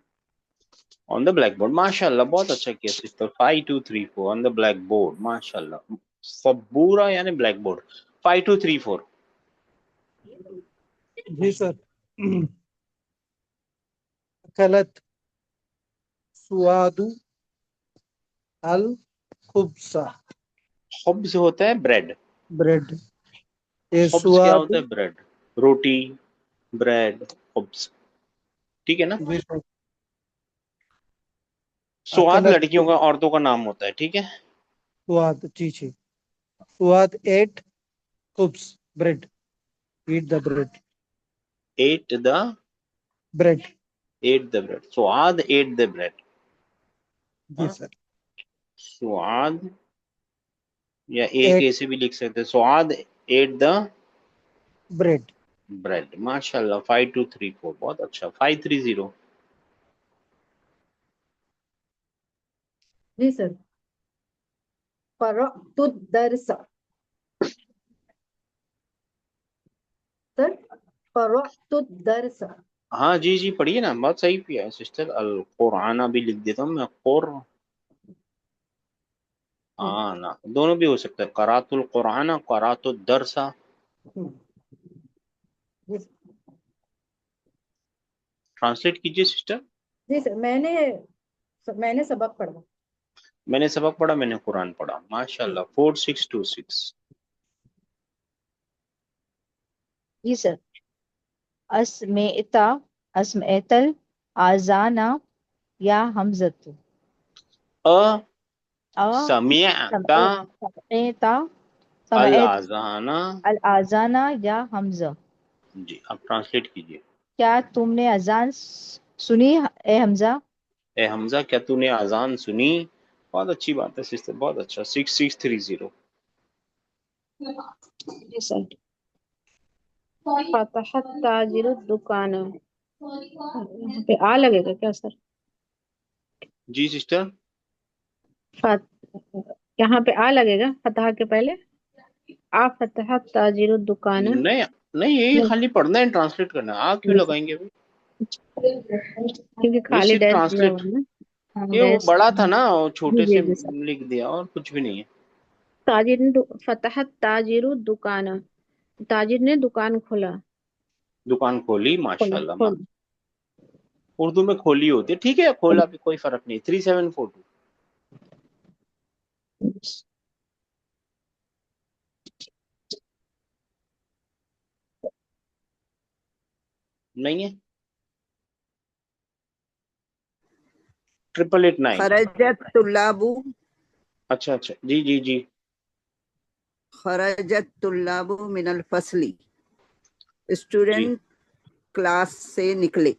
On the black board, माशाल्लाह, बहुत अच्छा किया sister. 5234 on the black board, माशाल्लाह। सबूरा यानी ब्लैक बोर्ड। 5234 जी सर। अकलत सुआदु अल खुब्सा। खुब्स होता है ब्रेड, ब्रेड। ये खुब्स क्या होता सुआदु। है? ब्रेड, रोटी, ब्रेड, खुब्स, ठीक है ना। जी सर। सुआद अकलत लड़कियों का, औरतों का नाम होता है, ठीक है। सुआद। जी जी। सुआद एट खुब्स bread. Eat the bread. Ate the bread. Ate the bread, Suad ate the bread. जी सर। सुआद, या एक एट ऐसे भी लिख सकते हैं, सुआद एट द ब्रेड। ब्रेड। माशाल्लाह, 5234, बहुत अच्छा। 530। जी सर। क़रअतु दर्स। सर, क़रअतु दर्स। हाँ जी जी, पढ़िए ना, बहुत सही किया है सिस्टर। अल कुराना भी लिख देता हूँ मैं, कुर आना, दोनों भी हो सकता है, करातुल कुराना, करातुल दरसा। जी ट्रांसलेट कीजिए सिस्टर। जी सर, मैंने सबक पढ़ा। मैंने सबक पढ़ा, मैंने कुरान पढ़ा, माशाल्लाह। 4626। जी सर। अस्मेता अस्मेतल आजाना या हमजतु। अ अ समिअता समेता अल समेत आजाना। अल आजाना या हमजा। जी, अब ट्रांसलेट कीजिए। क्या तुमने अजान सुनी ए हमजा। ए हमजा, क्या तूने अजान सुनी? बहुत अच्छी बात है सिस्टर, बहुत अच्छा। 6630। जी सर। फतहत ताजिरु दुकान, यहाँ पे आ लगेगा क्या सर? जी सिस्टर। फत यहाँ पे आ लगेगा फतह के पहले। आ फतहत ताजिरु दुकान। नहीं नहीं, यही नहीं, खाली पढ़ना है, ट्रांसलेट करना है। आ क्यों नहीं सर, लगाएंगे अभी? क्योंकि ये खाली सिर्फ डैश दिया हुआ ट्रांसलेट, है ना। हाँ, ये वो डैश। बड़ा था ना, वो जी छोटे जी से जी सर। लिख दिया, और कुछ भी नहीं है। फतहत ताजिरु दुकान, ताजिर ने दुकान खोला। दुकान खोली, खोला माशाल्लाह खोल उर्दू में खोली होती है, ठीक है, खोला भी कोई फर्क नहीं। 3742। नहीं है। 8889। खरजत तुल्लाबु। अच्छा अच्छा, जी जी जी। खरजत तुल्लाबु मिनल फसली। जी, स्टूडेंट क्लास से निकले।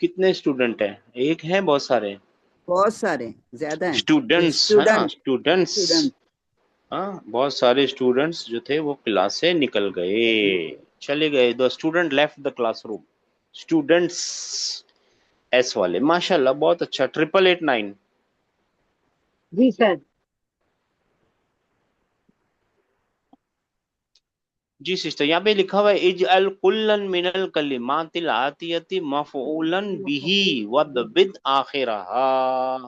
कितने स्टूडेंट हैं? एक है, बहुत सारे बहुत सारे, ज्यादा हैं स्टूडेंट्स है ना, स्टूडेंट। स्टूडेंट्स। स्टूडेंट। हाँ, बहुत सारे स्टूडेंट्स जो थे वो क्लास से निकल गए, चले गए। The student left the classroom. Students, S वाले, माशाल्लाह, बहुत अच्छा। 8889। जी सर। जी सिस्टर, यहाँ पे लिखा हुआ है, इज अल कुल्लन मिनल कलिमातिल आतियति मफऊलन बिही वब्बिद आखिरहा।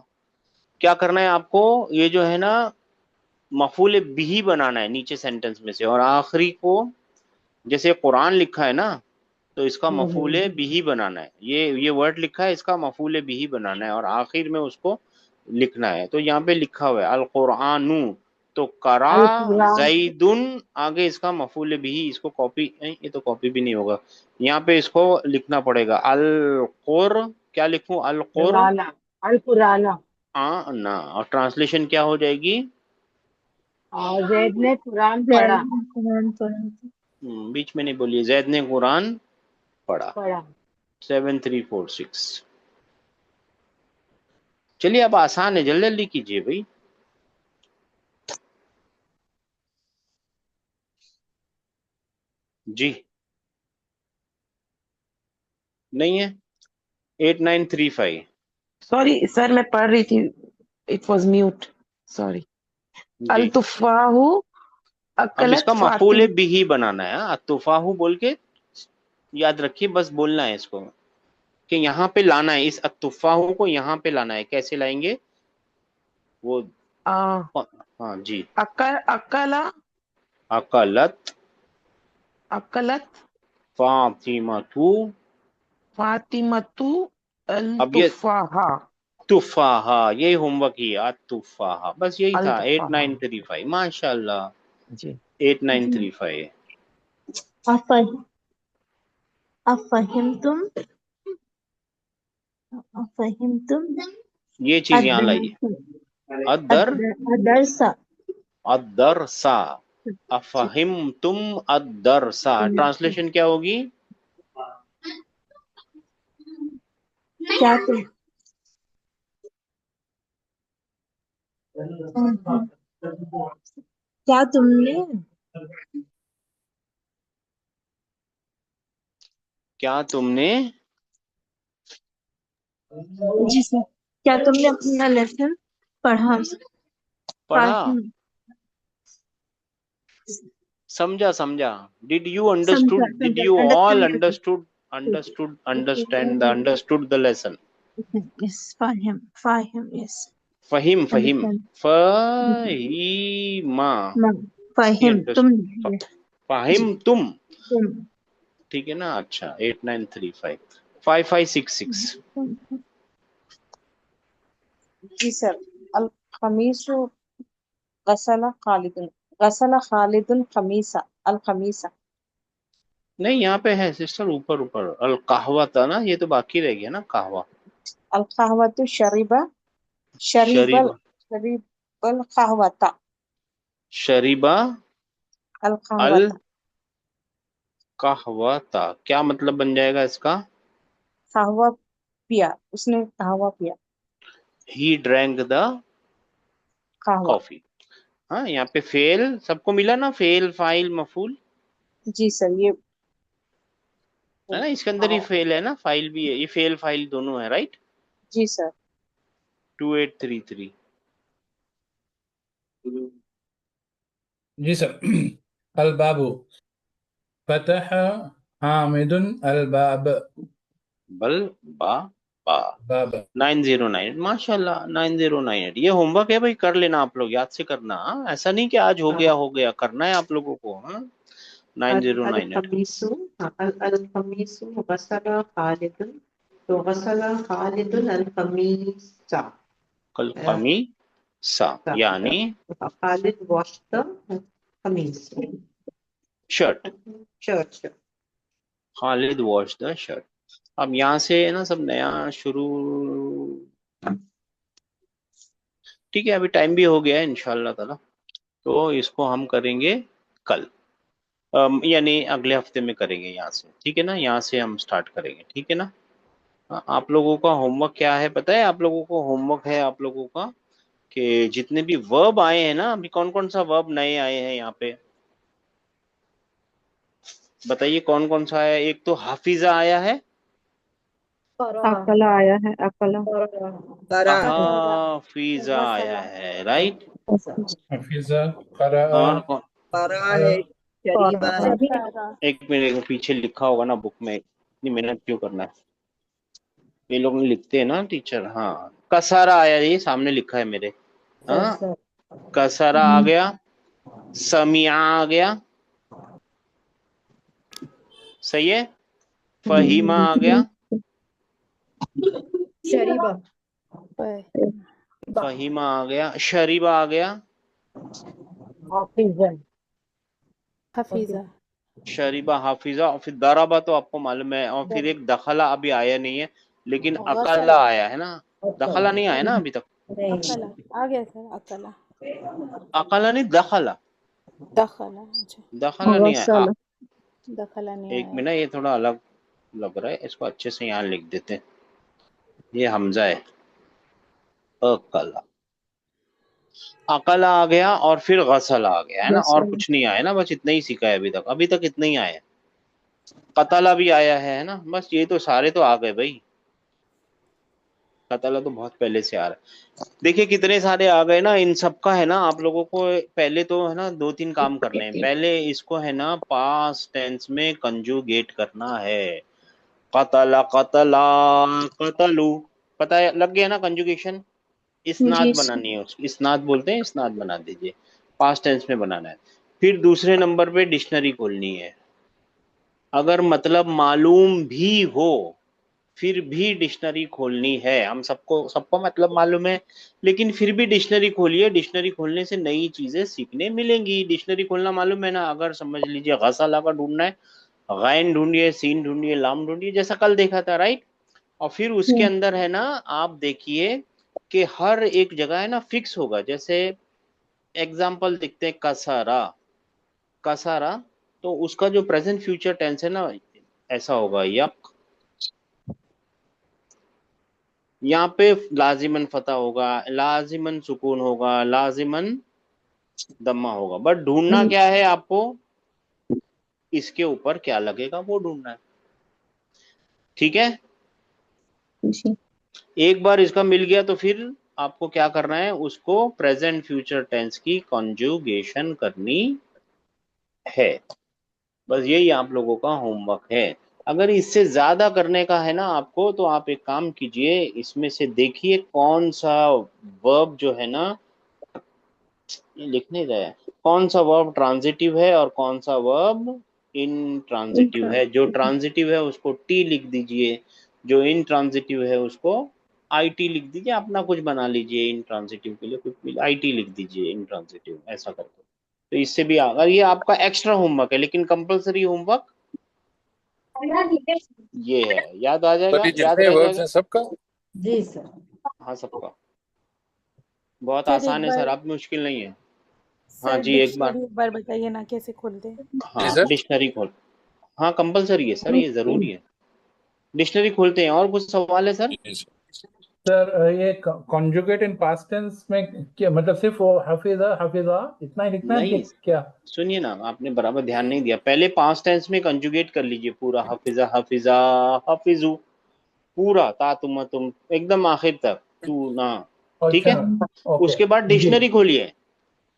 क्या करना है आपको? ये जो है ना, मफूल बिही बनाना है नीचे सेंटेंस में से, और आखिरी को, जैसे कुरान लिखा है ना, तो इसका मफूल बिही बनाना है। ये वर्ड लिखा है, इसका मफूल बिही बनाना है, और आखिर में उसको लिखना है। तो यहाँ पे लिखा हुआ है अल कुरानु, तो करा अल कुरान। जैदुन, आगे इसका मफूल बिही। इसको कॉपी नहीं, ये तो कॉपी भी नहीं होगा, यहाँ पे इसको लिखना पड़ेगा। अल कुर, क्या लिखूं? अल कुर कुराना। अल कुराना। ना, और ट्रांसलेशन क्या हो जाएगी? और जैद ने कुरान जैद पढ़ा। ने कुरान पढ़ा। बीच में नहीं बोलिए, जैद ने कुरान पढ़ा। पढ़ा। 7346। चलिए, अब आसान है, जल्दी जल्दी कीजिए भाई। जी, नहीं है। 8935। सॉरी सर, मैं पढ़ रही थी, इट वॉज म्यूट, सॉरी। जी, अल तुफाहु अब अकलत इसका मफूल फातिम। बिही बनाना है। अतुफाहू बोल के याद रखिए, बस बोलना है इसको, कि यहाँ पे लाना है, इस अतुफाहू को यहाँ पे लाना है। कैसे लाएंगे वो? आ, हाँ जी। अकला अकलत अकलत फातिमतु, फातिमतु अब ये अल-तुफ़ाहा। तुफाहा, यही होमवर्क ही यार, तुफाहा, बस यही था। अल-तुफ़ाहा 8935 माशाल्लाह, जी। 8935। अफ़- अफ़हिमतुम अफ़हिमतुम ये चीज यहाँ लाइए। अदर अदरसा अदरसा, अफहिम तुम अदरसा, ट्रांसलेशन क्या होगी? क्या तुम क्या तुमने क्या तुमने जी सर, क्या तुमने अपना लेसन पढ़ा? पढ़ा? फाहिम समझा समझा। डिड यू समझा अंडरस्टूड, डिड समझा you all understand understand the lesson? Yes फाहिम फाहिम यस फहीम फहीम, अंडरस्टैंड फहीमा, ही फाहिम तुम अंडरस्टूड, जी फाहिम तुम, तुम ठीक है ना? अच्छा, 8935 5566। जी सर। अल खमीसु गसला खालिदुन, गसला खालिदुन खमीसा, अल खमीसा। नहीं, यहाँ पे है सिस्टर, ऊपर ऊपर अल कहवा था ना, ये तो बाकी रह गया ना, कहवा। अल कहवतु शरीबा, शरीबल शरीबा, शरीबल कहवता, शरीबा अल अल कहवता। कहवता, क्या मतलब बन जाएगा इसका? कहवा पिया, उसने कहवा पिया, ही ड्रैंक द कहवा। कॉफी। हाँ, यहाँ पे फेल सबको मिला ना, फेल फाइल मफूल, जी सर, ये है ना? इसके अंदर ही फेल है ना, फाइल भी है, ये फेल फाइल दोनों है, राइट? जी सर। 2833। जी सर। अल-बाबु, फतह हामिदुन अल-बाब, बल बा बा, बाब। 909, माशाल्लाह 9098। ये होमवर्क है भाई, कर लेना आप लोग, याद से करना। हाँ? ऐसा नहीं कि आज हो गया, करना है आप लोगों को। हाँ, अल 9098। खमीसु, अल खमीसु गसला खालिदुन, तो गसला खालिदुन अल खमीसा। कल कमी सा, यानी खालिद washed the कमीज, shirt. Shirt. Khalid wash the shirt. अब यहाँ से है ना सब नया शुरू। ठीक है, अभी टाइम भी हो गया है इंशाल्लाह ताला, तो इसको हम करेंगे कल, यानी अगले हफ्ते में करेंगे यहाँ से, ठीक है ना? यहाँ से हम स्टार्ट करेंगे, ठीक है ना? हाँ, आप लोगों का होमवर्क क्या है पता है? आप लोगों को होमवर्क है आप लोगों का कि जितने भी वर्ब आए हैं ना, अभी कौन कौन सा वर्ब नए आए हैं यहाँ पे, बताइए कौन कौन सा आया है? एक तो हाफिजा आया है, अकला आया है, अकला। करा हाफिजा आया है, राइट? हफीजा, करा, और कौन? करा है, शरीबा है। सभी एक मिनट, पीछे लिखा होगा ना बुक में, इतनी मेहनत क्यों करना है? ये लोग लिखते हैं ना टीचर। हाँ, कसारा आया, ये सामने लिखा है मेरे। हाँ, कसारा आ गया, समिया आ गया, सही है। फहीमा आ गया, शरीबा फहीमा आ गया, शरीबा आ गया, हफीजा शरीबा, हाफिजा, और फिर दराबा तो आपको मालूम है, और फिर एक दखला अभी आया नहीं है, लेकिन अकला आया है ना। दखला नहीं आया ना अभी तक, अकला आ गया सर, अकला अकला नहीं, दखला, दखला, अच्छा दखला नहीं आया। दखला नहीं एक आया। मिनट, ये थोड़ा अलग लग रहा है, इसको अच्छे से यहाँ लिख देते हैं। ये हमजा है, अकला, अकला आ गया, और फिर गसल आ गया, है ना? और कुछ नहीं आया ना, बस इतना ही सीखा है अभी तक इतना ही आया है। कतला भी आया है ना? बस ये तो सारे तो आ गए भाई, कतला तो बहुत पहले से आ रहा है। देखिए कितने सारे आ गए ना, इन सब का है ना आप लोगों को पहले तो है ना 2-3 काम करने हैं। पहले इसको है ना पास्ट टेंस में कंजुगेट करना है। कतला, कतला, कतलू, पता है, लग गया ना कंजुगेशन? इसनाद जी बनानी है उसकी, इसनाद बोलते हैं, इसनाद बना दीजिए, पास्ट टेंस में बनाना है। फिर दूसरे नंबर पे डिक्शनरी खोलनी है, अगर मतलब मालूम भी हो फिर भी डिक्शनरी खोलनी है। हम सबको मतलब मालूम है, लेकिन फिर भी डिक्शनरी खोलिए। डिक्शनरी खोलने से नई चीजें सीखने मिलेंगी। डिक्शनरी खोलना मालूम है ना? अगर समझ लीजिए गसाला का ढूंढना है, गैन ढूंढिए, सीन ढूंढिए, लाम ढूंढिए, जैसा कल देखा था, राइट। और फिर उसके अंदर है ना, आप देखिए कि हर एक जगह है ना फिक्स होगा। जैसे एग्जाम्पल देखते हैं, कसारा। कसारा, तो उसका जो प्रेजेंट फ्यूचर टेंस है ना, ऐसा होगा, यक। यहाँ पे लाजिमन फतह होगा, लाजिमन सुकून होगा, लाजिमन दम्मा होगा। बट ढूंढना क्या है आपको? इसके ऊपर क्या लगेगा वो ढूंढना है। ठीक है, जी। एक बार इसका मिल गया तो फिर आपको क्या करना है? उसको प्रेजेंट फ्यूचर टेंस की कॉन्जुगेशन करनी है। बस यही आप लोगों का होमवर्क है। अगर इससे ज्यादा करने का है ना आपको, तो आप एक काम कीजिए, इसमें से देखिए कौन सा वर्ब जो है ना, ये लिखने गया है, कौन सा वर्ब ट्रांजिटिव है और कौन सा वर्ब इन ट्रांजिटिव है। जो ट्रांजिटिव है उसको टी लिख दीजिए, जो इन ट्रांजिटिव है उसको आई टी लिख दीजिए। अपना कुछ बना लीजिए, इन ट्रांजिटिव के लिए कुछ भी आई टी लिख दीजिए, इन ट्रांजिटिव ऐसा करके। तो इससे भी अगर ये आपका एक्स्ट्रा होमवर्क है, लेकिन कंपलसरी होमवर्क ये है। याद आ सर जाएगा, ये याद जितने रह वर्ब्स जाएगा। हैं सबका? जी सर। हाँ, सबका। बहुत सर एक आसान है बार सर, अब मुश्किल नहीं है। हाँ सर जी, एक बार। डिक्शनरी एक बार बताइए ना कैसे खोलते हैं। जी हाँ, सर। डिक्शनरी खोल। हाँ, कंपलसरी है सर, ये जरूरी है। डिक्शनरी खोलते हैं। और कुछ सवाल है सर? जी सर। सर ये कॉन्जुगेट इन पास्ट टेंस में क्या मतलब? सिर्फ वो हाफिजा हाफिजा इतना ही लिखना है कि नहीं, क्या? सुनिए ना, आपने बराबर ध्यान नहीं दिया। पहले पास्ट टेंस में कंजुगेट कर लीजिए पूरा, हफिजा हफिजा हफिजू, पूरा ता तुम एकदम आखिर तक, तू ना। ठीक अच्छा, है, ओके। उसके बाद जी डिक्शनरी खोलिए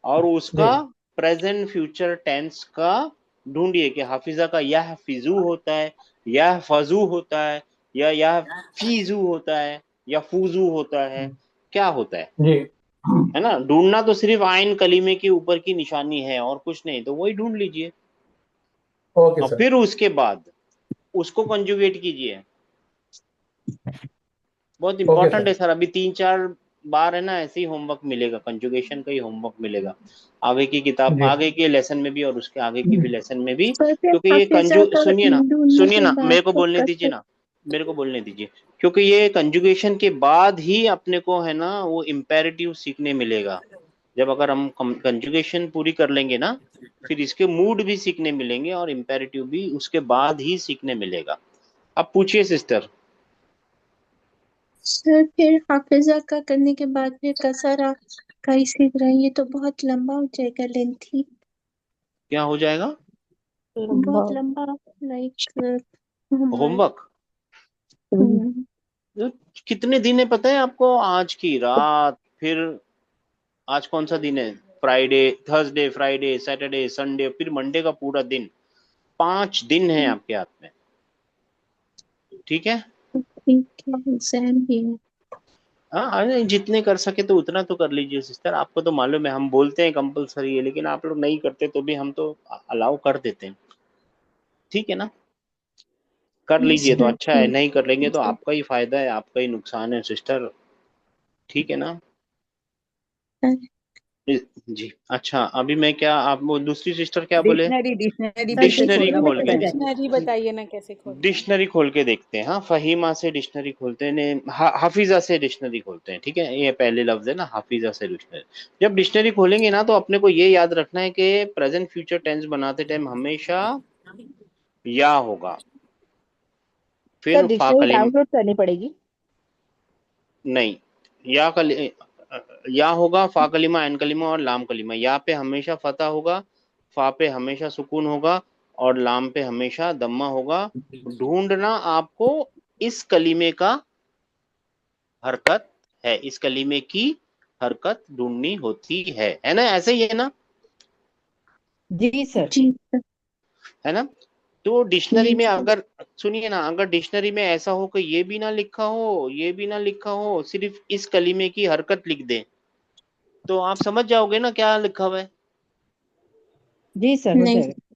और जी। उसका प्रेजेंट फ्यूचर टेंस का ढूंढिए कि हाफिजा का यह फिजू होता है, यह फजू होता है, या यह फीजू होता है, या फूजू होता है, क्या होता है ना। ढूंढना तो सिर्फ आइन कलीमे के ऊपर की निशानी है और कुछ नहीं, तो वही ढूंढ लीजिए। ओके और सर। फिर उसके बाद उसको कंजुगेट कीजिए। बहुत ओके इंपॉर्टेंट सर। है सर। अभी 3-4 बार है ना ऐसे ही होमवर्क मिलेगा, कंजुगेशन का ही होमवर्क मिलेगा, आगे की किताब, जी आगे के लेसन में भी और उसके आगे की भी लेसन में भी। सर फिर क्योंकि ये हाफिजा का ढूंढने सुनिए के ना, बाद मेरे को तो बोलने दीजिए कसर। ना, मेरे को बोलने दीजिए। क्योंकि ये कंजुगेशन के बाद ही अपने को है ना वो इम्पेरेटिव सीखने मिलेगा। जब अगर हम कंजुगेशन पूरी कर लेंगे ना, फिर इसके मूड भी सीखने मिलेंगे और इम्पेरेटिव भी उसके बाद ही सीखने मिलेगा। अब पूछिए सिस्टर। सर फिर हाफिजा का करने के बाद फिर कसरा का ही सीख रहे हैं, ये तो बहुत लंबा हो जाएगा, लेंथी, क्या हो जाएगा? बहुत लंबा, लाइक होमवर्क। होमवर्क कितने दिन है पता है आपको? आज की रात, फिर आज कौन सा दिन है? Friday, Thursday, Friday, Saturday, Sunday, फिर मंडे का पूरा दिन। 5 दिन है आपके हाथ में। ठीक है। ठीक है, एग्जाम भी है। हाँ, अरे जितने कर सके तो उतना तो कर लीजिए सिस्टर। आपको तो मालूम है हम बोलते हैं कंपलसरी है, लेकिन आप लोग नहीं करते तो भी हम तो अलाउ कर देते हैं। ठीक है ना, कर लीजिए तो सर अच्छा है, ठीक नहीं कर लेंगे तो है। आपका ही फायदा है, आपका ही नुकसान है सिस्टर। ठीक है ना। जी, अच्छा, अभी मैं क्या, आप वो दूसरी सिस्टर क्या बोले? डिक्शनरी डिक्शनरी सर कैसे डिक्शनरी खोलना वो खोल पता के, जाए। डिक्शनरी बताइए ना कैसे खोलते हैं। डिक्शनरी खोल के देखते हैं। हाँ, फहीमा से डिक्शनरी खोलते हैं हाफिजा से डिक्शनरी खोलते हैं। ठीक है, ये पहले लफ्ज है ना, हाफिजा से डिक्शनरी। जब डिक्शनरी खोलेंगे ना, तो अपने को ये याद रखना है कि प्रेजेंट फ्यूचर टेंस बनाते टाइम हमेशा या होगा, सर फिर फा डिक्शनरी कलिम डाउनलोड करनी पड़ेगी? नहीं, या कल या होगा, फा कलिमा, एन कलिमा और लाम कलिमा। या पे हमेशा फतह होगा, फा पे हमेशा सुकून होगा और लाम पे हमेशा दम्मा होगा। ढूंढना आपको इस कलीमे का हरकत है, इस कलीमे की हरकत ढूंढनी होती है ना? ऐसे ही है ना? जी सर। जी सर। है ना? तो डिक्शनरी जी में सर। अगर, सुनिए ना, अगर डिक्शनरी में ऐसा हो कि ये भी ना लिखा हो, ये भी ना लिखा हो, सिर्फ इस कलीमे की हरकत लिख दे, तो आप समझ जाओगे ना क्या लिखा हुआ है। जी सर, हो नहीं जाएगा।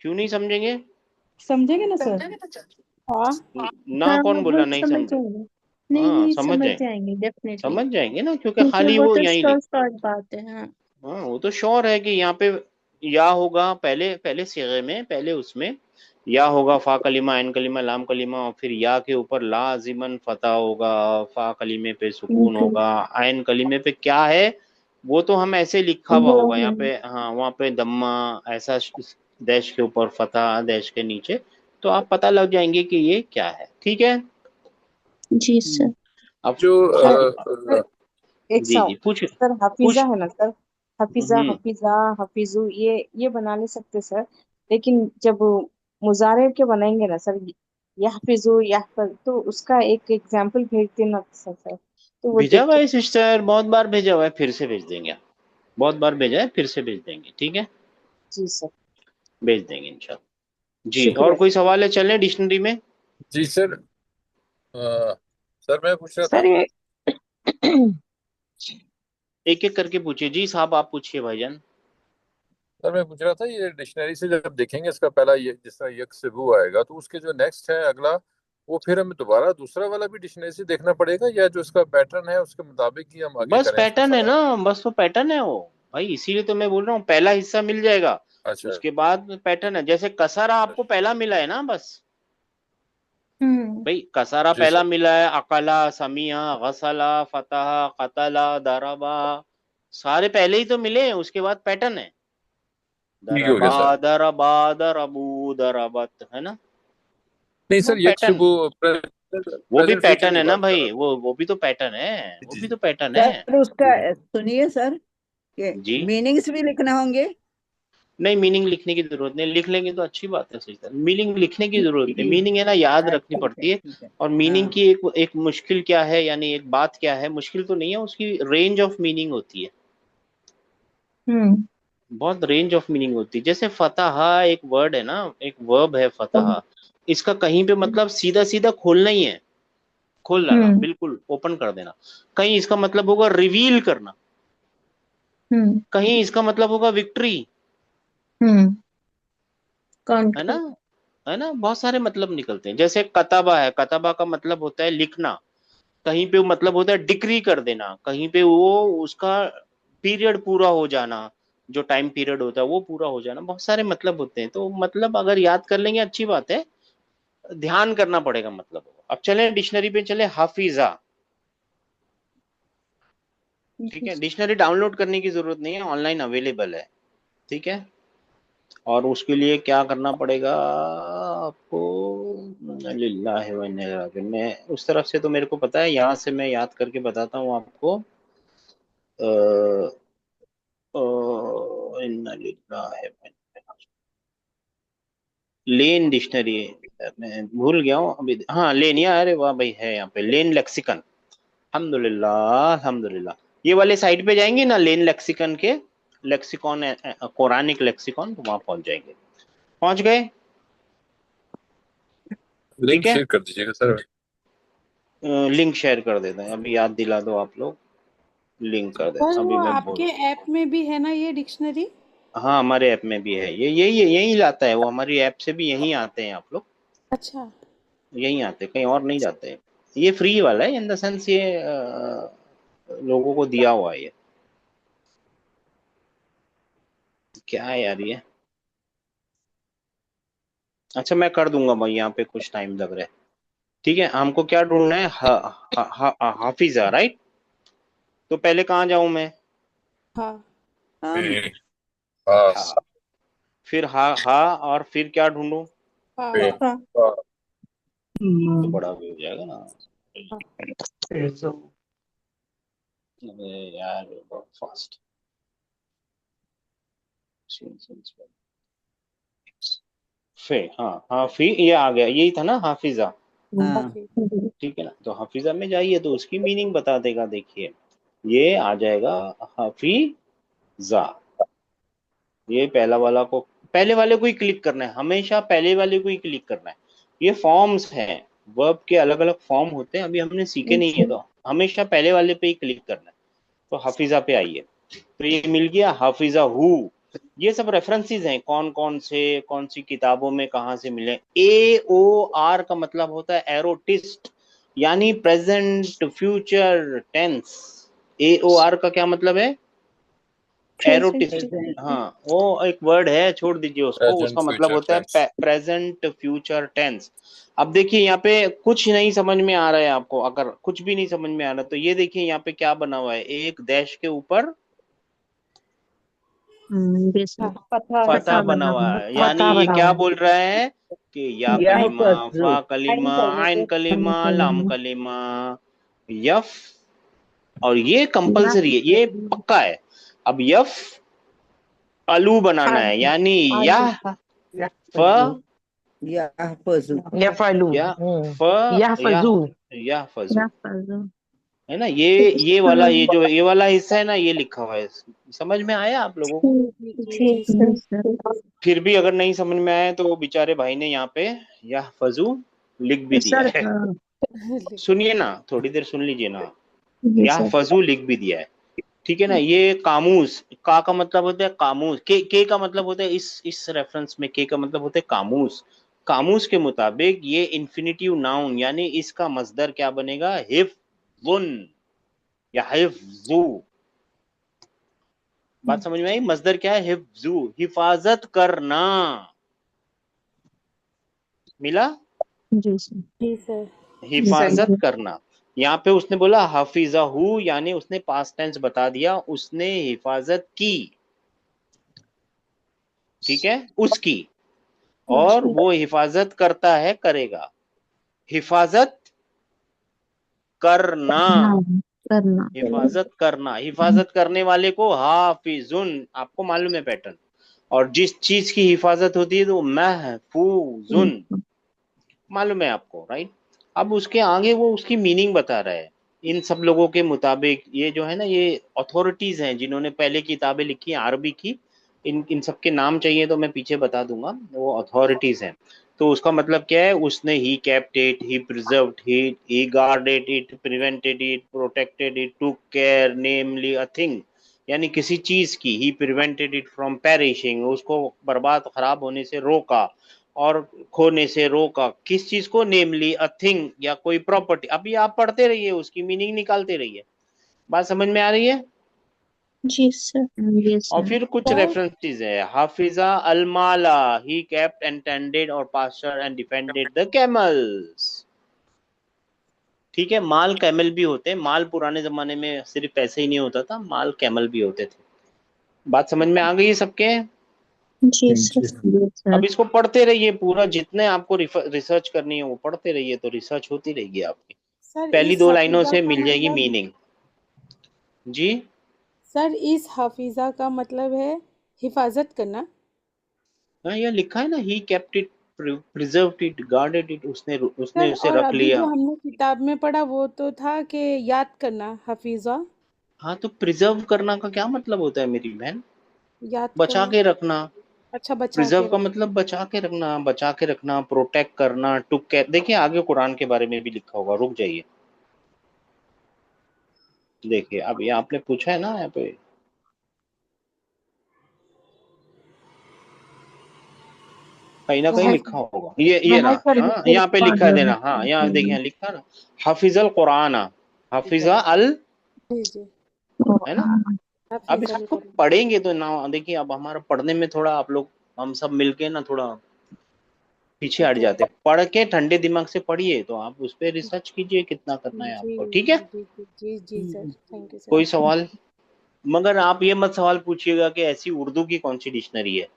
क्यों नहीं समझेंगे? समझेंगे ना सर? हाँ ना हाँ कौन वो बोला बहुत नहीं समझ समझ? जाएंगे। नहीं हाँ नहीं समझ समझ जाएंगे, जाएंगे डेफिनेटली, समझ जाएंगे ना, क्योंकि क्योंकि खाली वो वो तो यहीं लिख। शॉर्ट बात है। हाँ हाँ वो तो श्योर है कि यहाँ पे या होगा पहले, पहले सिगे में, पहले उसमें या होगा फा कलीमा, ऐन कलीमा, लाम कलीमा, और फिर या के ऊपर लाजिमन फता होगा, फा कलीमे पे सुकून जी होगा, ऐन कलीमे पे क्या है वो तो हम ऐसे लिखा हुआ वो होगा यहाँ है। पे, हाँ वहाँ पे दम्मा ऐसा, डैश के ऊपर फता, डैश के नीचे, तो आप पता लग जाएंगे कि ये क्या है। ठीक है, जी सर। अब जो सर एक जी सवाल, जी पूछ सर हफीजा पूछ। है ना सर, हफीजा हम्म, हफीजा हफीजू, ये बना नहीं सकते सर, लेकिन जब मुजारे के बनाएंगे ना सर, यहफिजू यहफज, तो उसका एक एग्जाम्पल भेज देना सर, तो वो भेजा देख हुआ के। है सिस्टर, बहुत बार भेजा हुआ है, फिर से भेज देंगे, बहुत बार भेजा है, फिर से भेज देंगे, ठीक है, जी सर, भेज देंगे इंशाल्लाह। जी, और शुक्रिया कोई सर। सवाल है, चलें डिक्शनरी में? जी सर, सर मैं पूछ रहा था। सर ये एक एक करके पूछिए जी साहब, आप पूछिए भाईजान। सर मैं पूछ रहा था, ये डिक्शनरी से जब देखेंगे इसका पहला ये जिस तरह यक से वो आएगा, तो उसके जो नेक्स्ट है अगला, वो फिर हमें दोबारा दूसरा वाला भी डिक्शनरी से देखना पड़ेगा, या जो इसका पैटर्न है उसके मुताबिक ही हम आगे बस करें इसका पैटर्न है सवाल? ना, बस वो पैटर्न है वो भाई, इसीलिए तो मैं बोल रहा हूँ पहला हिस्सा मिल जाएगा, अच्छा उसके बाद पैटर्न है। जैसे कसारा आपको पहला मिला है ना, बस हम्म। भाई कसारा जी पहला सर, मिला है, अकला, समिया, गसला, फतह, कतला, दरबा, सारे पहले ही तो मिले हैं, उसके बाद पैटर्न है, ठीक हो दरबा, गया सर। दरबा, दरबू, दरबत, है ना, नहीं वो सर, यक से पैटर्न, वो वो भी प्रेजेंट फ्यूचर पैटर्न की है ना बात कर रहा भाई, वो भी तो पैटर्न है, था। वो जी भी जी तो पैटर्न है। सर उसका सुनिए सर, कि जी, मीनिंग्स भी लिखने होंगे। नहीं मीनिंग लिखने की जरूरत नहीं, लिख लेंगे तो अच्छी बात है, सही तरह मीनिंग लिखने की जरूरत नहीं, ठीक, मीनिंग है ना याद रखनी ठीक है पड़ती है। ठीक है। और मीनिंग हाँ की एक मुश्किल क्या है, यानी एक बात क्या है, मुश्किल तो नहीं है, उसकी रेंज ऑफ मीनिंग होती है, हम्म। बहुत रेंज ऑफ मीनिंग होती है। जैसे फतह एक वर्ड है ना, एक वर्ब है फतह, इसका कहीं पे मतलब सीधा सीधा खोलना ही है, खोल डालना, हम्म। बिल्कुल ओपन कर देना। कहीं इसका मतलब होगा रिवील करना, हम्म। कहीं इसका मतलब होगा विक्ट्री, हम्म। है कॉन्कर। ना, है ना, बहुत सारे मतलब निकलते हैं। जैसे कताबा है, कताबा का मतलब होता है लिखना, कहीं पे वो मतलब होता है डिक्री कर देना, कहीं पे वो उसका पीरियड पूरा हो जाना, जो टाइम पीरियड होता है वो पूरा हो जाना, बहुत सारे मतलब होते हैं। तो मतलब अगर याद कर लेंगे अच्छी बात है, ध्यान करना पड़ेगा मतलब। अब चलें डिक्शनरी पे, चले हाफिजा, ठीक है, डिक्शनरी डाउनलोड करने की जरूरत नहीं है, ऑनलाइन अवेलेबल है, ठीक है। और उसके लिए क्या करना पड़ेगा आपको, लिल्लाहि व इन्ना इलैहि राजिऊन। मैं उस तरफ से तो मेरे को पता है, यहाँ से मैं याद करके बताता हूँ आपको। इन्ना लिल्लाहि व इन्ना इलैहि राजिऊन। लेन डिक्शनरी है, मैं भूल गया हूँ अभी, हाँ लेन, या अरे वाह भाई है यहाँ पे लेन लेक्सिकन, अल्हम्दुलिल्लाह अल्हम्दुलिल्लाह। ये वाले साइट पे जाएंगे ना, लेन लेक्सिकन के, लेक्सिकॉन, कुरानिक लेक्सिकॉन, तो वहां पहुंच जाएंगे। पहुंच गए, ठीक लिंक है। शेयर कर दीजिएगा सर। लिंक शेयर कर देते हैं, अभी याद दिला दो आप लोग, लिंक कर दें, सर वो अभी मैं आपके बोल। ऐप में भी है ना ये डिक्शनरी? हाँ हमारे ऐप में भी है ये, यही लाता है वो, हमारी ऐप से भी यहीं आते हैं आप लोग, अच्छा। यहीं आते हैं, कहीं और नहीं जाते हैं। ये फ्री वाला है, इन द सेंस ये लोगों को दिया हुआ है ये। क्या है यार ये, अच्छा मैं कर दूंगा भाई, यहाँ पे कुछ टाइम लग रहा है, ठीक है। हमको क्या ढूंढना है, हाफिजा, राइट। तो पहले कहाँ जाऊं मैं, हाँ हाँ हाँ हा, फिर हा, और फिर क्या ढूंढूं, हाँ पे हाँ। हाँ। तो बड़ा भी हो जाएगा ना। हाँ। अरे यार बहुत फास्ट, फे, हाँ हाफी, ये आ गया, यही था ना हाफिजा, हाँ काफी। ठीक है ना। तो हाफिजा में जाइए तो उसकी मीनिंग बता देगा, देखिए ये आ जाएगा हाफिजा, ये पहला वाला को, पहले वाले को ही क्लिक करना है, हमेशा पहले वाले को ही क्लिक करना है। ये फॉर्म्स हैं, वर्ब के अलग अलग फॉर्म होते हैं, अभी हमने सीखे नहीं है, तो हमेशा पहले वाले पे ही क्लिक करना है। तो हाफिजा पे आइए, तो ये मिल गया हाफिजा हु, ये सब रेफरेंसेस हैं, कौन कौन से, कौन सी किताबों में कहाँ से मिले। AOR का मतलब होता है एरोटिस्ट, यानी प्रेजेंट फ्यूचर टेंस। AOR का क्या मतलब है? एरोटिस्ट। हाँ, वो एक वर्ड है, छोड़ दीजिए उसको, प्रेजेंट उसका मतलब फ्यूचर होता टेंस। है प्रेजेंट फ्यूचर टेंस। अब देखिए यहाँ पे कुछ नहीं समझ में आ रहा है आपको, अगर कुछ भी नहीं समझ में आ रहा तो ये देखिए यहाँ पे क्या बना हुआ है, एक डैश के ऊपर बेसन पता फतह बना बना हुआ हुआ है, यानी फतह ये बना क्या हुआ बोल रहा है कि या यह कलिमा, फजू फा कलिमा, आइन कलिमा, लाम कलिमा, यफ, और ये कंपलसरी है, ये पक्का है। अब यफ अलू बनाना है, यानी यह फ यह फजू यफअलू या फ यहफजू या फजू, याफजू। है ना। ये वाला, ये जो ये वाला हिस्सा है ना, ये लिखा हुआ है। समझ में आया आप लोगों को? जी सर। फिर भी अगर नहीं समझ में आया तो बेचारे भाई ने यहाँ पे या फजू लिख भी दिया सर है। सुनिए ना, थोड़ी देर सुन लीजिए ना, जी या सर। फजू लिख भी दिया है, ठीक है ना। ये कामूस, का मतलब होता है कामूस, के का मतलब होता है, इस रेफरेंस में के का मतलब होता है कामूस। कामूस के मुताबिक ये इन्फिनिटिव नाउन, यानी इसका मस्दर क्या बनेगा, हिफ्जुन या हिफ्जू। बात समझ में आई? मस्दर क्या है, हिफ्जू, हिफाजत करना। मिला? जी सर। जी सर। हिफाजत करना। यहाँ पे उसने बोला हाफिजाहू, यानी उसने पास्ट टेंस बता दिया, उसने हिफाजत की, ठीक है, उसकी, और वो हिफाजत करता है, करेगा। हिफाजत करना, करना। हिफाजत करना, हिफाजत करने वाले को हाफिजुन, आपको मालूम है पैटर्न। और जिस चीज की हिफाजत होती है तो महफूजुन, मालूम है आपको, राइट। अब उसके आगे वो उसकी मीनिंग बता रहा है। इन सब लोगों के मुताबिक ये जो है ना, ये अथॉरिटीज हैं जिन्होंने पहले किताबें लिखी अरबी की। इन सब के नाम चाहिए तो मैं पीछे बता दूंगा, वो अथॉरिटीज हैं। तो उसका मतलब क्या है, उसने he kept it, he preserved it, he guarded it, prevented it, protected it, took care, namely a thing, यानी किसी चीज की, ही प्रिवेंटेड इट फ्रॉम पेरिशिंग, उसको बर्बाद खराब होने से रोका और खोने से रोका। किस चीज को, नेमली अ थिंग, या कोई प्रॉपर्टी। अभी आप पढ़ते रहिए, उसकी मीनिंग निकालते रहिए। बात समझ में आ रही है? जी सर। जी और सर। फिर कुछ सर रेफरेंसेस है, हाफिजा अलमाला, ही केप्ट एंड टेंडेड और pasture and defended the camels. ठीक है, माल कैमल भी होते हैं। माल पुराने जमाने में सिर्फ पैसे ही नहीं होता था, माल कैमल भी होते थे। बात समझ में आ गई है सबके? जी सर। जी सर। अब इसको पढ़ते रहिए पूरा, जितने आपको रिसर्च करनी है वो पढ़ते रहिए, तो रिसर्च होती रहेगी आपकी। सर पहली इस दो लाइनों हफीजा से का मिल जाएगी मतलब, मीनिंग। जी सर इस हफीजा का मतलब है हिफाजत करना। हाँ, यह लिखा है ना, he kept it, preserved it, guarded it, उसने सर उसे और रख अभी जो लिया। हमने किताब में पढ़ा वो तो था कि याद करना हफीजा, हाँ, तो प्रिजर्व करना का क्या मतलब होता है मेरी बहन? याद बचा करना। के रखना। अच्छा, बचा के प्रिजर्व का रख। मतलब बचा के रखना, बचा के रखना, प्रोटेक्ट करना, टुक केयर। देखिए आगे कुरान के बारे में भी लिखा होगा, रुक जाइए देखिए। अब ये आपने पूछा है ना, यहाँ पे कहीं ना कहीं लिखा होगा, ये ना, महक पर हाँ यहाँ पे लिखा है देना, हाँ यहाँ देखिए, यहाँ लिखा ना, हाफिजल कुरान, हाफिजा अल, जी जी, है ना। अब हफीज अल इसको कुरान। पढ़ेंगे तो ना, देखिए अब हमारा पढ़ने में थोड़ा, आप लोग हम सब मिलके ना थोड़ा पीछे हट जी जाते। पढ़ के ठंडे दिमाग से पढ़िए, तो आप उस पर रिसर्च कीजिए कितना करना है जी आपको, ठीक है। जी जी जी जी सर, थैंक यू सर। कोई सवाल? मगर आप ये मत सवाल पूछिएगा कि ऐसी उर्दू की कौन सी डिक्शनरी है।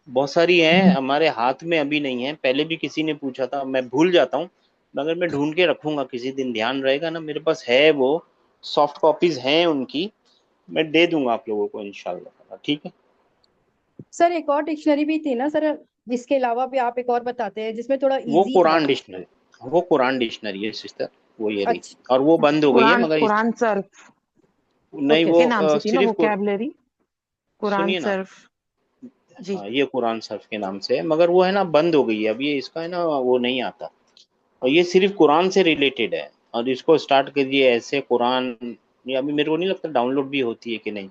बहुत सारी हैं हमारे हाथ में, अभी नहीं है, पहले भी किसी ने पूछा था, मैं भूल जाता हूँ, मगर मैं ढूंढ के रखूंगा, किसी दिन ध्यान रहेगा ना, मेरे पास है वो, सॉफ्ट कॉपीज हैं उनकी, मैं दे दूंगा आप लोगों को इंशाल्लाह, ठीक है। सर एक और डिक्शनरी भी थी ना सर, जिसके अलावा भी आप एक और बताते हैं जिसमें थोड़ा वो इजी है। कुरान डिक्शनरी, वो कुरान डिक्शनरी है सिस्टर, वो ये रही। अच्छा। और वो बंद हो गई है, कुरान मगर कुरान सर्फ नहीं, ओके। वो के नाम से थी ना सिर्फ वोकैबलरी, कुरान सुनिए ना, सर्फ। जी हाँ ये कुरान सर्फ के नाम से है, मगर वो है ना बंद हो गई है, अब ये इसका है ना वो नहीं आता, और ये सिर्फ कुरान से रिलेटेड है। और इसको स्टार्ट कीजिए ऐसे कुरान, ये अभी मेरे को नहीं लगता डाउनलोड भी होती है कि नहीं।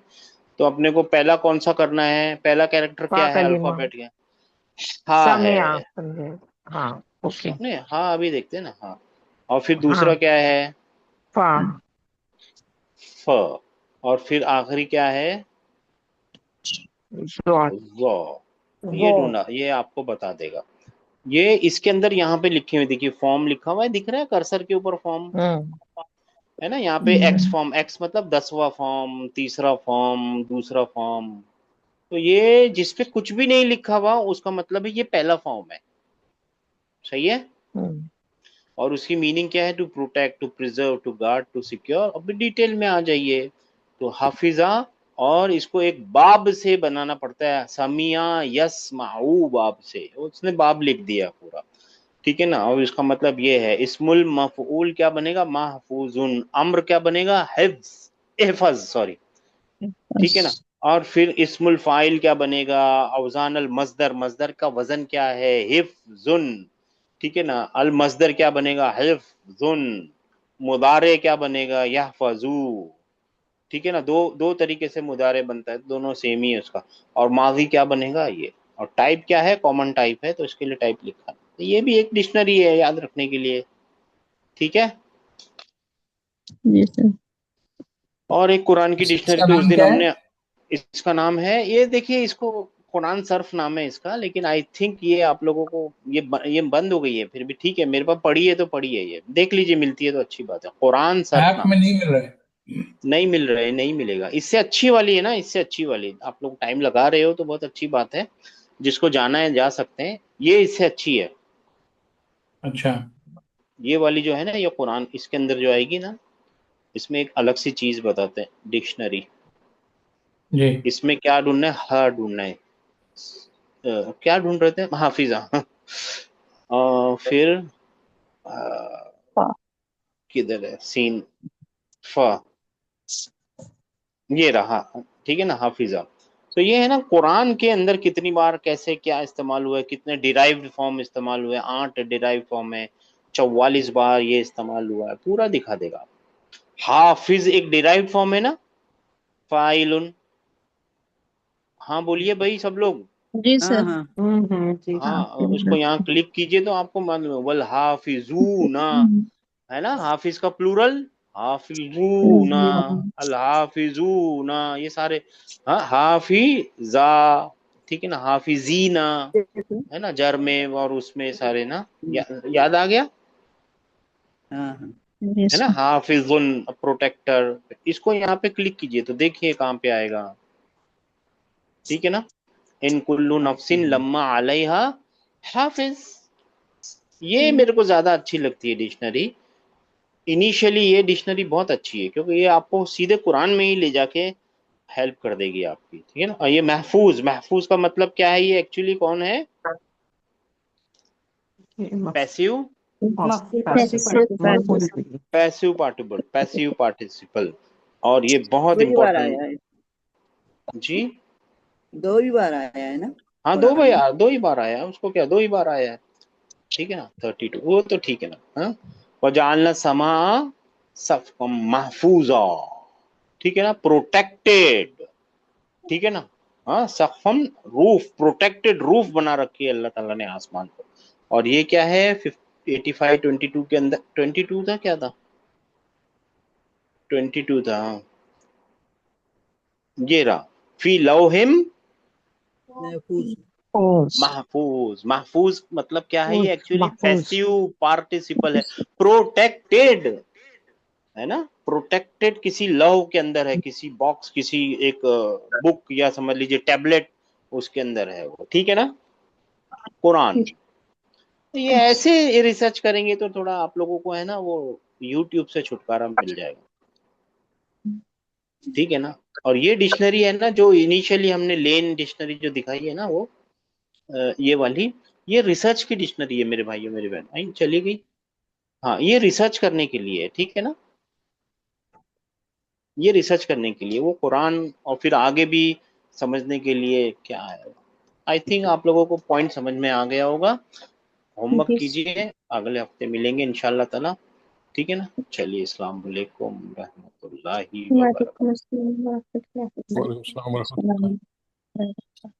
तो अपने को पहला कौन सा करना है, पहला कैरेक्टर फा क्या है कलिमा अल्फाबेट का? हा सामिया है। समझे। हाँ ओके। नहीं, हाँ अभी देखते हैं ना, हाँ। और फिर हाँ दूसरा क्या है? फा फ। और फिर आखिरी क्या है? ज़ॉ ज़। ये ज़ॉ। ढूंढा, ये आपको बता देगा। ये इसके अंदर यहाँ पे लिखे हुए देखिए, फॉर्म लिखा हुआ है, दिख रहा है कर्सर के ऊपर फॉर्म, हम्म है ना? यहाँ पे एक्स फॉर्म, एक्स मतलब 10वां फॉर्म, तीसरा फॉर्म, दूसरा फॉर्म। तो ये जिसपे कुछ भी नहीं लिखा हुआ उसका मतलब है ये पहला फॉर्म है। सही है। हम्म और उसकी मीनिंग क्या है? To protect, to preserve, to guard, to secure. अभी डिटेल में आ जाइए। तो हाफिजा, और इसको एक बाब से बनाना पड़ता है, समिया यस माऊ बाब से, उसने बाब लिख दिया पूरा। ठीक है ना? और इसका मतलब ये है, इस्मुल मफऊल क्या बनेगा? महफूजुन। अम्र क्या बनेगा? हिफ्ज, एहफज, सॉरी। ठीक है ना? और फिर इस्मुल फाइल क्या बनेगा? अवजान अल मजदर, मजदर का वजन क्या है? हिफ्जुन। ठीक है ना? अल मजदर क्या बनेगा? हिफ्जुन। मुदारे क्या बनेगा? यहफजू। ठीक है ना? दो दो तरीके से मुदारे बनता है, दोनों सेम ही है उसका। और माजी क्या बनेगा? ये। और टाइप क्या है? कॉमन टाइप है, तो इसके लिए टाइप लिखा है। तो ये भी एक डिक्शनरी है याद रखने के लिए। ठीक है। जी सर। और एक कुरान की डिक्शनरी इसका तो उस नाम दिन क्या है? हमने, इसका नाम है, ये देखिए, इसको कुरान सर्फ नाम है इसका, लेकिन आई थिंक ये आप लोगों को ये बंद हो गई है। फिर भी ठीक है, मेरे पास पढ़ी है तो पढ़ी है, ये देख लीजिए, मिलती है तो अच्छी बात है। कुरान सर्फ ऐप नाम में है। नहीं मिल रहा है। नहीं मिल रहे, नहीं मिलेगा। इससे अच्छी वाली है ना, इससे अच्छी वाली, आप लोग टाइम लगा रहे हो तो बहुत अच्छी बात है। जिसको जाना है जा सकते हैं, ये इससे अच्छी है। अच्छा। ये वाली जो है ना, ये कुरान, इसके अंदर जो आएगी ना, इसमें एक अलग सी चीज बताते हैं, डिक्शनरी। जी। इसमें क्या ढूंढना है? ह ढूंढना है। क्या ढूंढ रहे थे? हाफिजा। फिर फा किधर है सीन? फ। ये रहा। ठीक है ना? हाफिजा। तो ये है ना, कुरान के अंदर कितनी बार कैसे क्या इस्तेमाल हुआ है, कितने डिराइव्ड फॉर्म इस्तेमाल हुए, 8 डिराइव फॉर्म है, 44 बार ये इस्तेमाल हुआ है, पूरा दिखा देगा। हाफिज एक डिराइव्ड फॉर्म है ना, फाइलुन। हाँ बोलिए भाई सब लोग। जी हाँ सर। हाँ जी हाँ, उसको हाफिज। यहाँ क्लिक कीजिए तो आपको मालूम है, वल हाफिजूना, है ना? हाफिज का प्लूरल हाफिजूना, अल हाफिजूना, ये सारे। हाँ, हाफिजा। ठीक है ना? हाफिजीना, है ना? जर में और उसमें सारे ना, याद आ गया, हाँ हाँ जी है ना? सर। हाफिजुन, प्रोटेक्टर। इसको यहाँ पे क्लिक कीजिए तो देखिए कहाँ पे आएगा। ठीक है ना? इन कुल्लू अच्छा नफ्सिन हाँ लम्मा अलैहा हाफिज। ये मेरे को ज्यादा अच्छी लगती है डिक्शनरी। इनिशियली ये डिक्शनरी बहुत अच्छी है, क्योंकि ये आपको सीधे कुरान में ही ले जाके हेल्प कर देगी आपकी। ठीक है ना? और ये महफूज, महफूज का मतलब क्या है? ये एक्चुअली कौन है? पैसिव, मफूल पैसिव पार्टिसिपल, पैसिव पार्टिसिपल। और ये बहुत दो ही बार इंपॉर्टेंट। आया है, जी। 2 ही बार आया है ना हाँ, कुरान में। दो ही बार आया है, उसको क्या, 2 ही बार आया है। ठीक है ना? 32, वो तो ठीक है ना। हाँ, वजालना समा सफ़म महफूजा। ठीक है ना? प्रोटेक्टेड। ठीक है ना? हाँ, सफ़म, रूफ, प्रोटेक्टेड रूफ बना रखी है अल्लाह ताला ने आसमान को। और ये क्या है? 85 22 के अंदर, 22 था क्या था? 22 था, हाँ। ये रहा, फी लौहिम महफूज। महफूज। महफूज मतलब क्या है? महफूज ये एक्चुअली महफूज। पैसिव पार्टिसिपल है। प्रोटेक्टेड, है ना? प्रोटेक्टेड किसी लौह के अंदर है, किसी बॉक्स, किसी एक बुक, या समझ लीजिए टैबलेट, उसके अंदर है वो। ठीक है ना? कुरान। तो ये ऐसे रिसर्च करेंगे तो थोड़ा आप लोगों को, है ना, वो यूट्यूब से छुटकारा मिल जाएगा। ठीक है ना? और ये डिक्शनरी है ना, जो इनिशियली हमने लेन डिक्शनरी जो दिखाई है ना, वो ये वाली, ये रिसर्च की डिक्शनरी है मेरे भाइयों मेरे बहन। आई चली गई। हाँ, ये रिसर्च करने के लिए, ठीक है ना? ये रिसर्च करने के लिए वो कुरान, और फिर आगे भी समझने के लिए क्या है। आई थिंक आप लोगों को पॉइंट समझ में आ गया होगा। होमवर्क कीजिए, अगले हफ्ते मिलेंगे इंशाल्लाह ताला। ठीक है ना। चलिए, अस्सलाम वालेकुम रहमतुल्लाहि व बरकातहू। वालेकुम अस्सलाम व रहमतुल्लाहि व वालेकुम अस्सलाम बरकातहू। वरहमतुल्लाह।